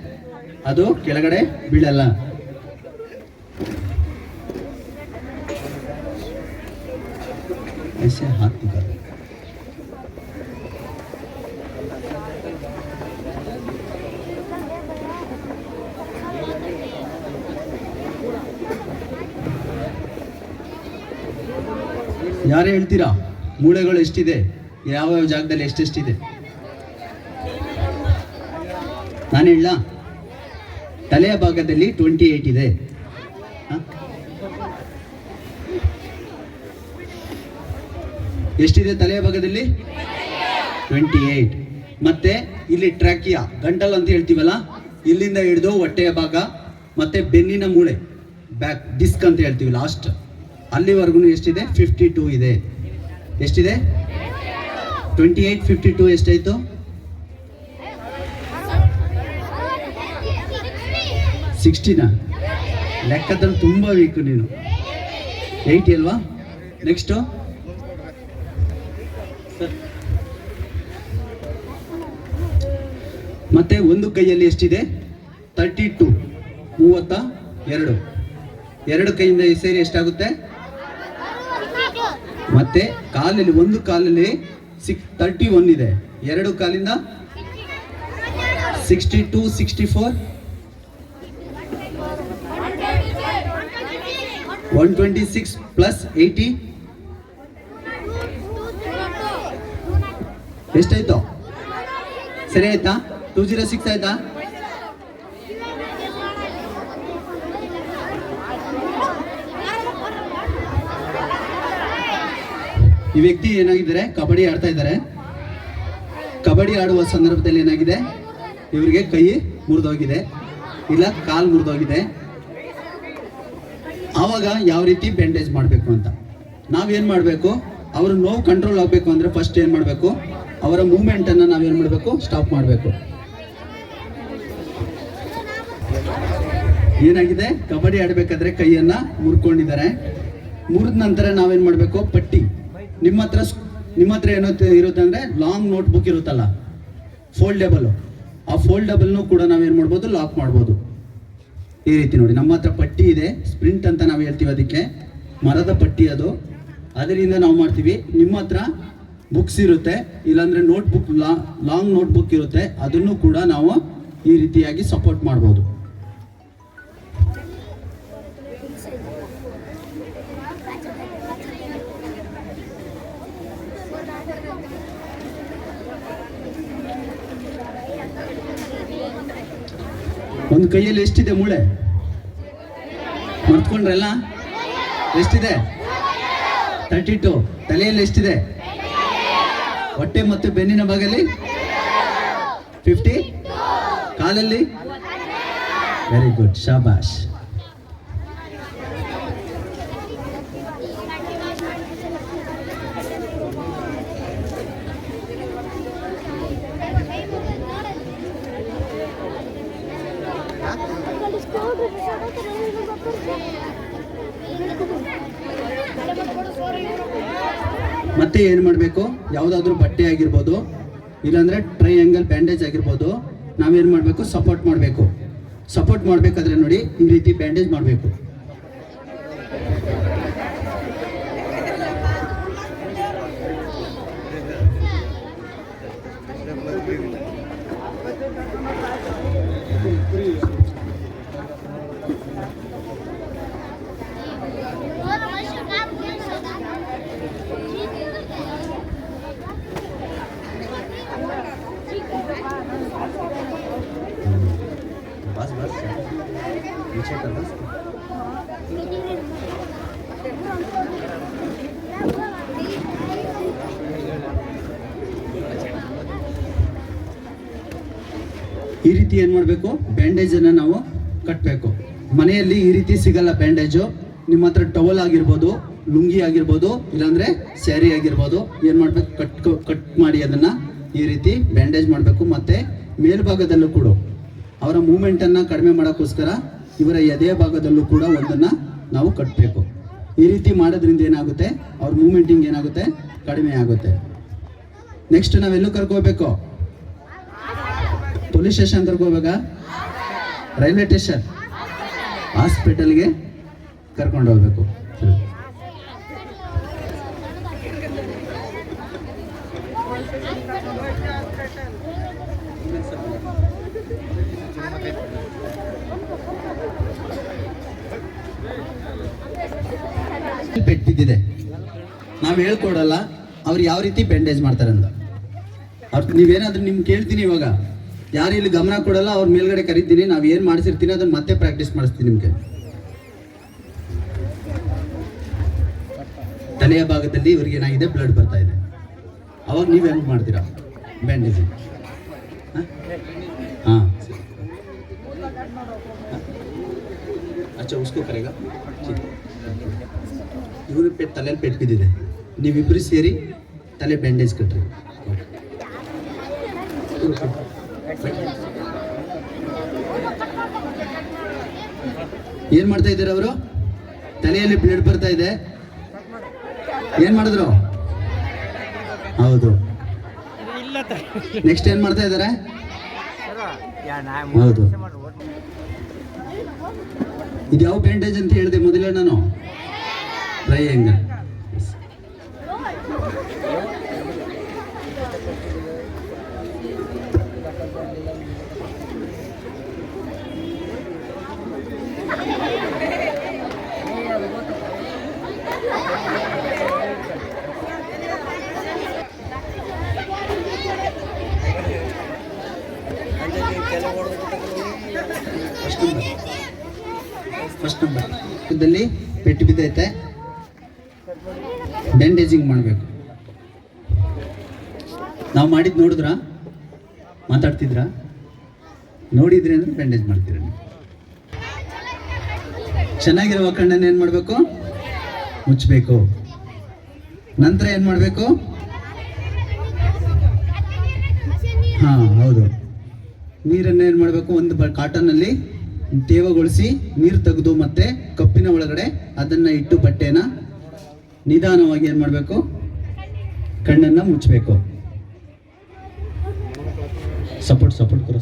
ಅದು ಕೆಳಗಡೆ ಬೀಳಲ್ಲ. ऐसे हाथ निकाल. ಯಾರು ಹೇಳ್ತೀರಾ ಮೂಳೆಗಳು ಎಷ್ಟಿದೆ, ಯಾವ ಜಾಗದಲ್ಲಿ ಎಷ್ಟೆಷ್ಟಿದೆ? ನಾನು ಹೇಳ, ತಲೆಯ ಭಾಗದಲ್ಲಿ 28 ಇದೆ. ಎಷ್ಟಿದೆ ತಲೆಯ ಭಾಗದಲ್ಲಿ? 28. ಮತ್ತೆ ಇಲ್ಲಿ ಟ್ರ್ಯಾಕಿಯಾ, ಗಂಟಲ್ ಅಂತ ಹೇಳ್ತೀವಲ್ಲ, ಇಲ್ಲಿಂದ ಹಿಡಿದು ಹೊಟ್ಟೆಯ ಭಾಗ ಮತ್ತೆ ಬೆನ್ನಿನ ಮೂಳೆ, ಬ್ಯಾಕ್ ಡಿಸ್ಕ್ ಅಂತ ಹೇಳ್ತೀವಿ ಲಾಸ್ಟ್, ಅಲ್ಲಿವರೆಗೂ ಎಷ್ಟಿದೆ? 52 ಇದೆ. ಎಷ್ಟಿದೆ? 28 52 ಎಷ್ಟಾಯ್ತು? 60ನ ಲೆಕ್ಕದಲ್ಲಿ ತುಂಬ ವೀಕು ನೀನು. 80 ಅಲ್ವಾ? ನೆಕ್ಸ್ಟು ಮತ್ತೆ ಒಂದು ಕೈಯಲ್ಲಿ ಎಷ್ಟಿದೆ? 32, 32. ಎರಡು ಕೈಯಿಂದ ಸೇರಿ ಎಷ್ಟಾಗುತ್ತೆ? ಮತ್ತೆ ಕಾಲಲ್ಲಿ, ಒಂದು ಕಾಲಲ್ಲಿ 31 ಇದೆ, ಎರಡು ಕಾಲಿಂದ 62 64 126 ಪ್ಲಸ್ 80 ಎಷ್ಟಾಯ್ತು? ಸರಿ ಆಯ್ತಾ? 206 ಆಯ್ತಾ? ಈ ವ್ಯಕ್ತಿ ಏನಾಗಿದ್ದಾರೆ, ಕಬಡ್ಡಿ ಆಡ್ತಾ ಇದ್ದಾರೆ. ಕಬಡ್ಡಿ ಆಡುವ ಸಂದರ್ಭದಲ್ಲಿ ಏನಾಗಿದೆ, ಇವರಿಗೆ ಕೈ ಮುರಿದೋಗಿದೆ, ಇಲ್ಲ ಕಾಲು ಮುರಿದೋಗಿದೆ. ಆವಾಗ ಯಾವ ರೀತಿ ಬ್ಯಾಂಡೇಜ್ ಮಾಡಬೇಕು ಅಂತ ನಾವೇನು ಮಾಡಬೇಕು, ಅವ್ರ ನೋವು ಕಂಟ್ರೋಲ್ ಆಗಬೇಕು ಅಂದರೆ ಫಸ್ಟ್ ಏನು ಮಾಡಬೇಕು, ಅವರ ಮೂವ್ಮೆಂಟನ್ನು ನಾವೇನು ಮಾಡಬೇಕು, ಸ್ಟಾಪ್ ಮಾಡಬೇಕು. ಏನಾಗಿದೆ, ಕಬಡ್ಡಿ ಆಡಬೇಕಾದ್ರೆ ಕೈಯನ್ನು ಮುರ್ಕೊಂಡಿದ್ದಾರೆ. ಮುರಿದ ನಂತರ ನಾವೇನು ಮಾಡಬೇಕು, ಪಟ್ಟಿ, ನಿಮ್ಮ ಹತ್ರ ಏನೋ ಇರುತ್ತೆ ಅಂದರೆ ಲಾಂಗ್ ನೋಟ್ ಬುಕ್ ಇರುತ್ತಲ್ಲ, ಫೋಲ್ಡೇಬಲ್, ಆ ಫೋಲ್ಡೇಬಲ್ನು ಕೂಡ ನಾವೇನು ಮಾಡ್ಬೋದು, ಲಾಕ್ ಮಾಡ್ಬೋದು. ಈ ರೀತಿ ನೋಡಿ, ನಮ್ಮ ಹತ್ರ ಪಟ್ಟಿ ಇದೆ, ಸ್ಪ್ರಿಂಟ್ ಅಂತ ನಾವು ಹೇಳ್ತೀವಿ, ಅದಕ್ಕೆ ಮರದ ಪಟ್ಟಿ ಅದು, ಅದರಿಂದ ನಾವು ಮಾಡ್ತೀವಿ. ನಿಮ್ಮ ಹತ್ರ ಬುಕ್ಸ್ ಇರುತ್ತೆ, ಇಲ್ಲಾಂದರೆ ನೋಟ್ಬುಕ್, ಲಾಂಗ್ ನೋಟ್ಬುಕ್ ಇರುತ್ತೆ, ಅದನ್ನು ಕೂಡ ನಾವು ಈ ರೀತಿಯಾಗಿ ಸಪೋರ್ಟ್ ಮಾಡ್ಬೋದು. ಒಂದು ಕೈಯಲ್ಲಿ ಎಷ್ಟಿದೆ ಮೂಳೆ? ಮರ್ತ್ಕೊಂಡ್ರಲ್ಲ? ಎಷ್ಟಿದೆ? 32. ತಲೆಯಲ್ಲಿ ಎಷ್ಟಿದೆ? ಹೊಟ್ಟೆ ಮತ್ತು ಬೆನ್ನಿನ ಭಾಗದಲ್ಲಿ 50. ಕಾಲಲ್ಲಿ? ವೆರಿ ಗುಡ್, ಶಾಬಾಷ್. ಮತ್ತೆ ಏನು ಮಾಡಬೇಕು, ಯಾವುದಾದ್ರೂ ಬಟ್ಟೆ ಆಗಿರ್ಬೋದು, ಇಲ್ಲಾಂದರೆ ಟ್ರೈಯಾಂಗಲ್ ಬ್ಯಾಂಡೇಜ್ ಆಗಿರ್ಬೋದು, ನಾವೇನು ಮಾಡಬೇಕು, ಸಪೋರ್ಟ್ ಮಾಡಬೇಕು. ಸಪೋರ್ಟ್ ಮಾಡಬೇಕಾದ್ರೆ ನೋಡಿ, ಈ ರೀತಿ ಬ್ಯಾಂಡೇಜ್ ಮಾಡಬೇಕು. बस बस नीचे कर बस. ಈ ರೀತಿ ಏನು ಮಾಡಬೇಕು, ಬ್ಯಾಂಡೇಜನ್ನು ನಾವು ಕಟ್ಟಬೇಕು. ಮನೆಯಲ್ಲಿ ಈ ರೀತಿ ಸಿಗಲ್ಲ ಬ್ಯಾಂಡೇಜು, ನಿಮ್ಮ ಹತ್ರ ಟವಲ್ ಆಗಿರ್ಬೋದು, ಲುಂಗಿ ಆಗಿರ್ಬೋದು, ಇಲ್ಲಾಂದರೆ ಸ್ಯಾರಿ ಆಗಿರ್ಬೋದು, ಏನು ಮಾಡಬೇಕು, ಕಟ್ ಮಾಡಿ ಅದನ್ನು ಈ ರೀತಿ ಬ್ಯಾಂಡೇಜ್ ಮಾಡಬೇಕು. ಮತ್ತು ಮೇಲ್ಭಾಗದಲ್ಲೂ ಕೂಡ ಅವರ ಮೂಮೆಂಟನ್ನು ಕಡಿಮೆ ಮಾಡೋಕ್ಕೋಸ್ಕರ ಇವರ ಎದೆಯ ಭಾಗದಲ್ಲೂ ಕೂಡ ಒಂದನ್ನು ನಾವು ಕಟ್ಟಬೇಕು. ಈ ರೀತಿ ಮಾಡೋದ್ರಿಂದ ಏನಾಗುತ್ತೆ, ಅವ್ರ ಮೂಮೆಂಟಿಂಗ್ ಏನಾಗುತ್ತೆ, ಕಡಿಮೆ ಆಗುತ್ತೆ. ನೆಕ್ಸ್ಟ್ ನಾವೆಲ್ಲೂ ಕರ್ಕೋಬೇಕು? ಪೊಲೀಸ್ ಸ್ಟೇಷನ್ ಕರ್ಕೋಬೇಕಾ? ರೈಲ್ವೆ ಸ್ಟೇಷನ್, ಹಾಸ್ಪಿಟಲ್ಗೆ ಕರ್ಕೊಂಡು ಹೋಗ್ಬೇಕು. ಪೆಟ್ಟು ಬಿದ್ದಿದೆ, ನಾವು ಹೇಳ್ಕೊಡಲ್ಲ ಅವ್ರು ಯಾವ ರೀತಿ ಬ್ಯಾಂಡೇಜ್ ಮಾಡ್ತಾರೆ ಅಂತ. ಅವ್ರು ನೀವೇನಾದ್ರೂ ನಿಮ್ಗೆ ಕೇಳ್ತೀನಿ, ಇವಾಗ ಯಾರು ಇಲ್ಲಿ ಗಮನ ಕೊಡಲ್ಲ ಅವ್ರ ಮೇಲ್ಗಡೆ ಕರಿತೀನಿ, ನಾವು ಏನು ಮಾಡಿಸಿರ್ತೀನಿ ಅದನ್ನ ಮತ್ತೆ ಪ್ರಾಕ್ಟೀಸ್ ಮಾಡಿಸ್ತೀನಿ. ನಿಮ್ಗೆ ತಲೆಯ ಭಾಗದಲ್ಲಿ ಇವ್ರಿಗೆ ಏನಾಗಿದೆ, ಬ್ಲಡ್ ಬರ್ತಾ ಇದೆ. ಅವಾಗ ನೀವು ಹೆಂಗೆ ಮಾಡ್ತೀರಾ ಬ್ಯಾಂಡೇಜ್? ಹಾಂ ಅಚ್ಚಾ, ಉಸ್ಕೋ ಕರೆಗಾ. ಇವ್ರ ತಲೆಯಲ್ಲಿ ಪೆಟ್ಟು ಬಿದ್ದಿದೆ, ನೀವಿಬ್ಬರು ಸೇರಿ ತಲೆ ಬ್ಯಾಂಡೇಜ್ ಕಟ್ರಿ. ಏನ್ ಮಾಡ್ತಾ ಇದ್ದಾರೆ ಅವರು? ತಲೆಯಲ್ಲಿ ಬ್ಲಡ್ ಬರ್ತಾ ಇದೆ, ಏನ್ ಮಾಡಿದ್ರು? ಹೌದು. ನೆಕ್ಸ್ಟ್ ಏನ್ ಮಾಡ್ತಾ ಇದ್ದಾರೆ? ಹೌದು. ಇದು ಯಾವ ಬ್ಯಾಂಡೇಜ್ ಅಂತ ಹೇಳಿದೆ ಮೊದಲೇ ನಾನು? ಟ್ರಯಾಂಗಲ್. ಫಸ್ಟ್ ನಂಬರ್ ಇದರಲ್ಲಿ ಪೆಟ್ಟು ಬಿದ್ದೈತೆ, ಬ್ಯಾಂಡೇಜಿಂಗ್ ಮಾಡಬೇಕು. ನಾವು ಮಾಡಿದ್ದು ನೋಡಿದ್ರಾ? ಮಾತಾಡ್ತಿದ್ರಾ? ನೋಡಿದ್ರಿ ಅಂದ್ರೆ ಬ್ಯಾಂಡೇಜ್ ಮಾಡ್ತೀರ. ಚೆನ್ನಾಗಿರೋ ಕಣ್ಣನ್ನು ಏನು ಮಾಡಬೇಕು? ಮುಚ್ಚಬೇಕು. ನಂತರ ಏನು ಮಾಡಬೇಕು? ಹಾಂ ಹೌದು, ನೀರನ್ನು ಏನು ಮಾಡಬೇಕು? ಒಂದು ಕಾಟನ್ನಲ್ಲಿ ತೇವಗೊಳಿಸಿ ನೀರು ತೆಗೆದು ಮತ್ತೆ ಕಪ್ಪಿನ ಒಳಗಡೆ ಅದನ್ನ ಇಟ್ಟು ಬಟ್ಟೆನ ನಿಧಾನವಾಗಿ ಏನು ಮಾಡಬೇಕು? ಕಣ್ಣನ್ನು ಮುಚ್ಚಬೇಕು. ಸಪೋರ್ಟ್ ಕೊರ.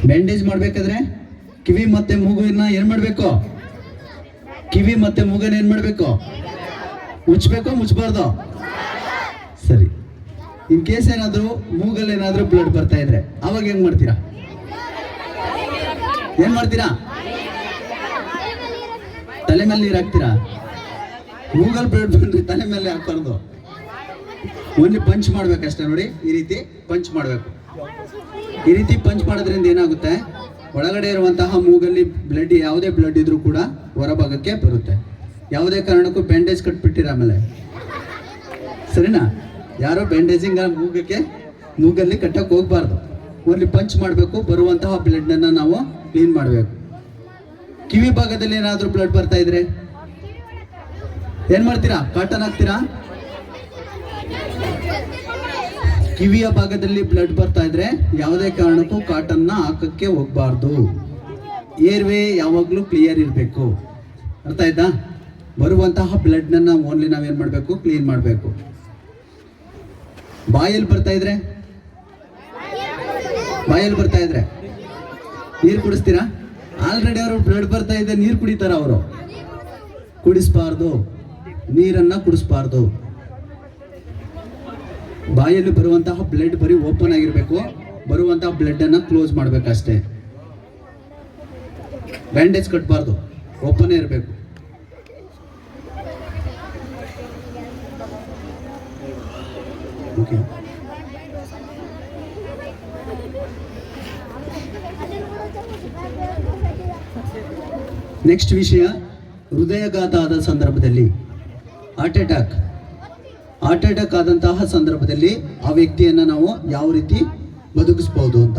ಬ್ಯಾಂಡೇಜ್ ಮಾಡಬೇಕಾದ್ರೆ ಕಿವಿ ಮತ್ತೆ ಮೂಗನ್ನ ಏನು ಮಾಡಬೇಕು? ಕಿವಿ ಮತ್ತೆ ಮೂಗನ್ನ ಏನು ಮಾಡಬೇಕು? ಮುಚ್ಚಬೇಕು, ಮುಚ್ಚಬಾರ್ದು? ಸರಿ. ಇನ್ ಕೇಸ್ ಏನಾದ್ರು ಮೂಗಲ್ಲಿ ಏನಾದ್ರು ಬ್ಲಡ್ ಬರ್ತಾ ಇದ್ರೆ ಅವಾಗ ಹೆಂಗ್ ಮಾಡ್ತೀರಾ? ಏನ್ ಮಾಡ್ತೀರಾ? ತಲೆ ಮೇಲೆ ನೀರು ಹಾಕ್ತೀರಾ? ಮೂಗಲ್ ಬ್ಲಡ್ ಬಂದ್ರೆ ತಲೆ ಮೇಲೆ ಹಾಕ್ಬಾರ್ದು, ಓನ್ಲಿ ಪಂಚ್ ಮಾಡ್ಬೇಕಷ್ಟೇ. ನೋಡಿ, ಈ ರೀತಿ ಪಂಚ್ ಮಾಡಬೇಕು. ಈ ರೀತಿ ಪಂಚ್ ಮಾಡೋದ್ರಿಂದ ಏನಾಗುತ್ತೆ? ಒಳಗಡೆ ಇರುವಂತಹ ಮೂಗಲ್ಲಿ ಬ್ಲಡ್, ಯಾವುದೇ ಬ್ಲಡ್ ಇದ್ರೂ ಕೂಡ ಹೊರಭಾಗಕ್ಕೆ ಬರುತ್ತೆ. ಯಾವುದೇ ಕಾರಣಕ್ಕೂ ಬ್ಯಾಂಡೇಜ್ ಕಟ್ಬಿಟ್ಟಿರ ಆಮೇಲೆ, ಸರಿನಾ? ಯಾರೋ ಬ್ಯಾಂಡೇಜಿಂಗ್ ಮೂಗಲ್ಲಿ ಕಟ್ಟಕ್ಕೆ ಹೋಗ್ಬಾರ್ದು. ಓನ್ಲಿ ಪಂಚ್ ಮಾಡಬೇಕು. ಬರುವಂತಹ ಬ್ಲಡ್ನ ನಾವು ಕ್ಲೀನ್ ಮಾಡಬೇಕು. ಕಿವಿ ಭಾಗದಲ್ಲಿ ಏನಾದರೂ ಬ್ಲಡ್ ಬರ್ತಾ ಇದ್ರೆ ಏನ್ ಮಾಡ್ತೀರಾ? ಕಾಟನ್ ಹಾಕ್ತೀರಾ? ಕಿವಿಯ ಭಾಗದಲ್ಲಿ ಬ್ಲಡ್ ಬರ್ತಾ ಇದ್ರೆ ಯಾವುದೇ ಕಾರಣಕ್ಕೂ ಕಾಟನ್ನ ಹಾಕಕ್ಕೆ ಹೋಗ್ಬಾರ್ದು. ಏರ್ವೇ ಯಾವಾಗಲೂ ಕ್ಲಿಯರ್ ಇರಬೇಕು. ಅರ್ಥ ಆಯ್ತಾ? ಬರುವಂತಹ ಬ್ಲಡ್ನ ಓನ್ಲಿ ನಾವೇನ್ ಮಾಡಬೇಕು? ಕ್ಲೀನ್ ಮಾಡಬೇಕು. ಬಾಯಲ್ಲಿ ಬರ್ತಾ ಇದ್ರೆ ನೀರು ಕುಡಿಸ್ತೀರಾ? ಆಲ್ರೆಡಿ ಅವರು ಬ್ಲಡ್ ಬರ್ತಾ ಇದೆ, ನೀರು ಕುಡಿತಾರ ಅವರು? ಕುಡಿಸ್ಬಾರ್ದು, ನೀರನ್ನ ಕುಡಿಸ್ಬಾರ್ದು. ಬಾಯಲ್ಲಿ ಬರುವಂತಹ ಬ್ಲಡ್ ಬರೀ ಓಪನ್ ಆಗಿರ್ಬೇಕು. ಬರುವಂತಹ ಬ್ಲಡ್ ಅನ್ನ ಕ್ಲೋಸ್ ಮಾಡ್ಬೇಕಷ್ಟೇ. ಬ್ಯಾಂಡೇಜ್ ಕಟ್ಬಾರ್ದು, ಓಪನ್ ಇರಬೇಕು. ಓಕೆ. ನೆಕ್ಸ್ಟ್ ವಿಷಯ, ಹೃದಯಾಘಾತ ಆದ ಸಂದರ್ಭದಲ್ಲಿ, ಹಾರ್ಟ್ ಅಟ್ಯಾಕ್ ಆದಂತಹ ಸಂದರ್ಭದಲ್ಲಿ ಆ ವ್ಯಕ್ತಿಯನ್ನ ನಾವು ಯಾವ ರೀತಿ ಬದುಕಿಸಬಹುದು ಅಂತ.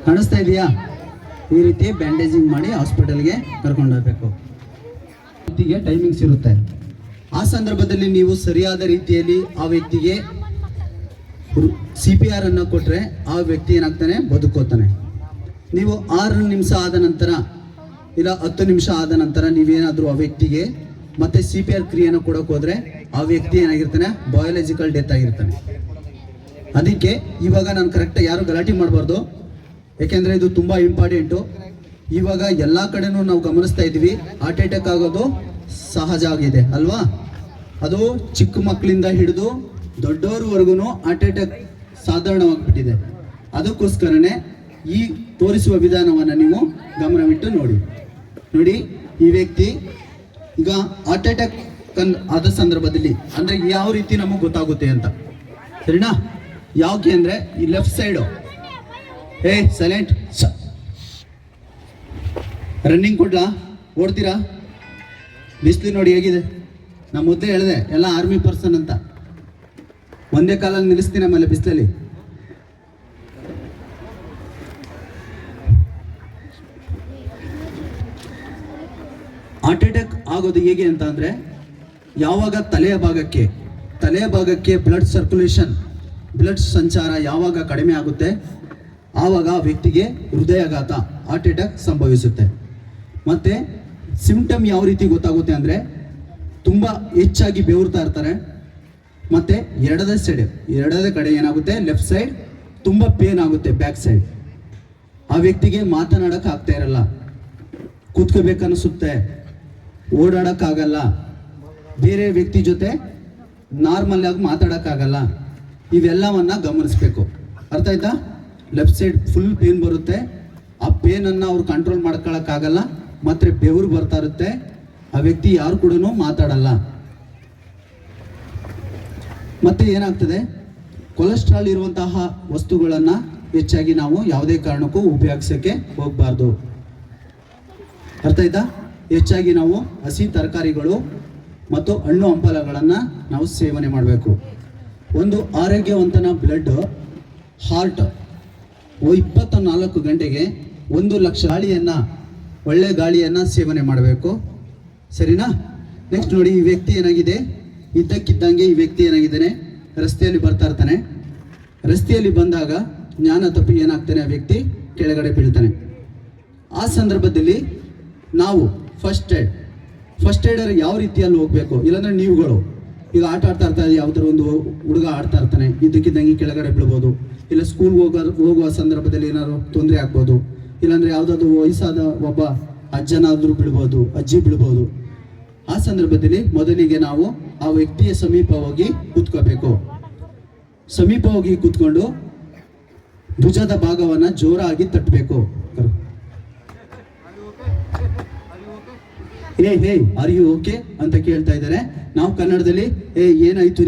ಕಾಣಿಸ್ತಾ ಇದೆಯಾ? ಈ ರೀತಿ ಬ್ಯಾಂಡೇಜಿಂಗ್ ಮಾಡಿ ಹಾಸ್ಪಿಟಲ್ಗೆ ಕರ್ಕೊಂಡು ಹೋಗ್ಬೇಕು. ವ್ಯಕ್ತಿಗೆ ಟೈಮಿಂಗ್ಸ್ ಇರುತ್ತೆ. ಆ ಸಂದರ್ಭದಲ್ಲಿ ನೀವು ಸರಿಯಾದ ರೀತಿಯಲ್ಲಿ ಆ ವ್ಯಕ್ತಿಗೆ CPR ಅನ್ನು ಕೊಟ್ಟರೆ ಆ ವ್ಯಕ್ತಿ ಏನಾಗ್ತಾನೆ, ಬದುಕೋತಾನೆ. ನೀವು 6 ನಿಮಿಷ ಆದ ನಂತರ ಇಲ್ಲ 10 ನಿಮಿಷ ಆದ ನಂತರ ನೀವೇನಾದರೂ ಆ ವ್ಯಕ್ತಿಗೆ ಮತ್ತೆ CPR ಕ್ರಿಯೆಯನ್ನು ಕೊಡೋಕೆ ಹೋದರೆ ಆ ವ್ಯಕ್ತಿ ಏನಾಗಿರ್ತಾನೆ, ಬಯಾಲಜಿಕಲ್ ಡೆತ್ ಆಗಿರ್ತಾನೆ. ಅದಕ್ಕೆ ಇವಾಗ ನಾನು ಕರೆಕ್ಟಾಗಿ ಯಾರು ಗಲಾಟೆ ಮಾಡಬಾರ್ದು, ಯಾಕೆಂದರೆ ಇದು ತುಂಬ ಇಂಪಾರ್ಟೆಂಟು. ಇವಾಗ ಎಲ್ಲ ಕಡೆನೂ ನಾವು ಗಮನಿಸ್ತಾ ಇದ್ದೀವಿ, ಹಾರ್ಟ್ ಅಟ್ಯಾಕ್ ಆಗೋದು ಸಹಜ ಆಗಿದೆ ಅಲ್ವಾ. ಅದು ಚಿಕ್ಕ ಮಕ್ಕಳಿಂದ ಹಿಡಿದು ದೊಡ್ಡವ್ರವರೆಗೂ ಹಾರ್ಟ್ ಅಟ್ಯಾಕ್ ಸಾಧಾರಣವಾಗಿಬಿಟ್ಟಿದೆ. ಅದಕ್ಕೋಸ್ಕರನೇ ಈ ತೋರಿಸುವ ವಿಧಾನವನ್ನು ನೀವು ಗಮನವಿಟ್ಟು ನೋಡಿ. ಈ ವ್ಯಕ್ತಿ ಈಗ ಹಾರ್ಟ್ ಅಟ್ಯಾಕ್ ಆದ ಸಂದರ್ಭದಲ್ಲಿ ಅಂದರೆ ಯಾವ ರೀತಿ ನಮಗೆ ಗೊತ್ತಾಗುತ್ತೆ ಅಂತ, ಸರಿನಾ? ಯಾಕೆ ಅಂದರೆ ಈ ಲೆಫ್ಟ್ ಸೈಡು ಸೈಲೆಂಟ್ ರನ್ನಿಂಗ್ ಕೊಡ್ಲಾ, ಓಡ್ತೀರಾ? ಬಿಸಿಲು ನೋಡಿ ಹೇಗಿದೆ. ನಾನು ಮೊದಲೇ ಹೇಳಿದೆ ಎಲ್ಲ ಆರ್ಮಿ ಪರ್ಸನ್ ಅಂತ. ಒಂದೇ ಕಾಲಲ್ಲಿ ನಿಲ್ಲಿಸ್ತೀನಿ ಆಮೇಲೆ ಬಿಸಿಲಲ್ಲಿ. ಹಾರ್ಟ್ ಅಟ್ಯಾಕ್ ಆಗೋದು ಹೇಗೆ ಅಂತ ಅಂದರೆ, ಯಾವಾಗ ತಲೆಯ ಭಾಗಕ್ಕೆ ಬ್ಲಡ್ ಸರ್ಕ್ಯುಲೇಷನ್, ಬ್ಲಡ್ ಸಂಚಾರ ಯಾವಾಗ ಕಡಿಮೆ ಆಗುತ್ತೆ ಆವಾಗ ಆ ವ್ಯಕ್ತಿಗೆ ಹೃದಯಾಘಾತ, ಹಾರ್ಟ್ ಅಟ್ಯಾಕ್ ಸಂಭವಿಸುತ್ತೆ. ಮತ್ತು ಸಿಂಪ್ಟಮ್ ಯಾವ ರೀತಿ ಗೊತ್ತಾಗುತ್ತೆ ಅಂದರೆ, ತುಂಬ ಹೆಚ್ಚಾಗಿ ಬೆವರ್ತಾ ಇರ್ತಾರೆ. ಮತ್ತು ಎರಡದ ಕಡೆ ಏನಾಗುತ್ತೆ, ಲೆಫ್ಟ್ ಸೈಡ್ ತುಂಬ ಪೇನ್ ಆಗುತ್ತೆ, ಬ್ಯಾಕ್ ಸೈಡ್. ಆ ವ್ಯಕ್ತಿಗೆ ಮಾತನಾಡೋಕೆ ಆಗ್ತಾ ಇರಲ್ಲ, ಕೂತ್ಕೋಬೇಕನ್ನಿಸುತ್ತೆ, ಓಡಾಡೋಕ್ಕಾಗಲ್ಲ, ಬೇರೆ ವ್ಯಕ್ತಿ ಜೊತೆ ನಾರ್ಮಲ್ ಆಗಿ ಮಾತಾಡೋಕ್ಕಾಗಲ್ಲ. ಇವೆಲ್ಲವನ್ನ ಗಮನಿಸಬೇಕು. ಅರ್ಥ ಆಯ್ತಾ? ಲೆಫ್ಟ್ ಸೈಡ್ ಫುಲ್ ಪೇನ್ ಬರುತ್ತೆ, ಆ ಪೇನನ್ನು ಅವ್ರು ಕಂಟ್ರೋಲ್ ಮಾಡ್ಕೊಳಕ್ಕಾಗಲ್ಲ, ಮತ್ತೆ ಬೆವರು ಬರ್ತಾ ಇರುತ್ತೆ, ಆ ವ್ಯಕ್ತಿ ಯಾರು ಕೂಡ ಮಾತಾಡಲ್ಲ. ಮತ್ತೆ ಏನಾಗ್ತದೆ, ಕೊಲೆಸ್ಟ್ರಾಲ್ ಇರುವಂತಹ ವಸ್ತುಗಳನ್ನು ಹೆಚ್ಚಾಗಿ ನಾವು ಯಾವುದೇ ಕಾರಣಕ್ಕೂ ಉಪಯೋಗಿಸೋಕ್ಕೆ ಹೋಗಬಾರ್ದು. ಅರ್ಥ ಆಯ್ತಾ? ಹೆಚ್ಚಾಗಿ ನಾವು ಹಸಿ ತರಕಾರಿಗಳು ಮತ್ತು ಹಣ್ಣು ಹಂಪಲಗಳನ್ನು ನಾವು ಸೇವನೆ ಮಾಡಬೇಕು. ಒಂದು ಆರೋಗ್ಯವಂತನ ಬ್ಲಡ್ ಹಾರ್ಟ್ 24 ಗಂಟೆಗೆ 1 ಲಕ್ಷ ಒಳ್ಳೆ ಗಾಳಿಯನ್ನು ಸೇವನೆ ಮಾಡಬೇಕು. ಸರಿನಾ? ನೆಕ್ಸ್ಟ್ ನೋಡಿ, ಈ ವ್ಯಕ್ತಿ ಏನಾಗಿದೆ, ಇದ್ದಕ್ಕಿದ್ದಂಗೆ ಈ ವ್ಯಕ್ತಿ ಏನಾಗಿದ್ದಾನೆ, ರಸ್ತೆಯಲ್ಲಿ ಬರ್ತಾ ಇರ್ತಾನೆ. ರಸ್ತೆಯಲ್ಲಿ ಬಂದಾಗ ಜ್ಞಾನ ತಪ್ಪಿ ಏನಾಗ್ತಾನೆ, ಆ ವ್ಯಕ್ತಿ ಕೆಳಗಡೆ ಬೀಳ್ತಾನೆ. ಆ ಸಂದರ್ಭದಲ್ಲಿ ನಾವು ಫಸ್ಟ್ ಏಡರ್ ಯಾವ ರೀತಿಯಲ್ಲಿ ಹೋಗಬೇಕು, ಇಲ್ಲಾಂದ್ರೆ ನೀವುಗಳು ಈಗ ಆಟ ಆಡ್ತಾ ಇರ್ತಾರೆ, ಯಾವುದಾದ್ರು ಒಂದು ಹುಡುಗ ಆಡ್ತಾ ಇರ್ತಾನೆ, ಇದ್ದಕ್ಕಿದ್ದಂಗೆ ಕೆಳಗಡೆ ಬೀಳ್ಬೋದು. ಇಲ್ಲ ಸ್ಕೂಲ್ ಹೋಗುವ ಸಂದರ್ಭದಲ್ಲಿ ಏನಾದ್ರು ತೊಂದರೆ ಆಗ್ಬೋದು, ಇಲ್ಲಾಂದ್ರೆ ಯಾವುದಾದ್ರು ವಯಸ್ಸಾದ ಒಬ್ಬ ಅಜ್ಜನಾದ್ರೂ ಬೀಳ್ಬೋದು, ಅಜ್ಜಿ ಬೀಳ್ಬೋದು. ಆ ಸಂದರ್ಭದಲ್ಲಿ ಮೊದಲಿಗೆ ನಾವು ಆ ವ್ಯಕ್ತಿಯ ಸಮೀಪ ಹೋಗಿ ಕೂತ್ಕೋಬೇಕು. ಸಮೀಪ ಹೋಗಿ ಕೂತ್ಕೊಂಡು ಭುಜದ ಭಾಗವನ್ನು ಜೋರಾಗಿ ತಟ್ಟಬೇಕು. ಆರ್ ಯು ಓಕೆ ಅಂತ ಕೇಳ್ತಾ ಇದ್ದಾರೆ. ನಾವು ಕನ್ನಡದಲ್ಲಿ ಏನಾಯ್ತು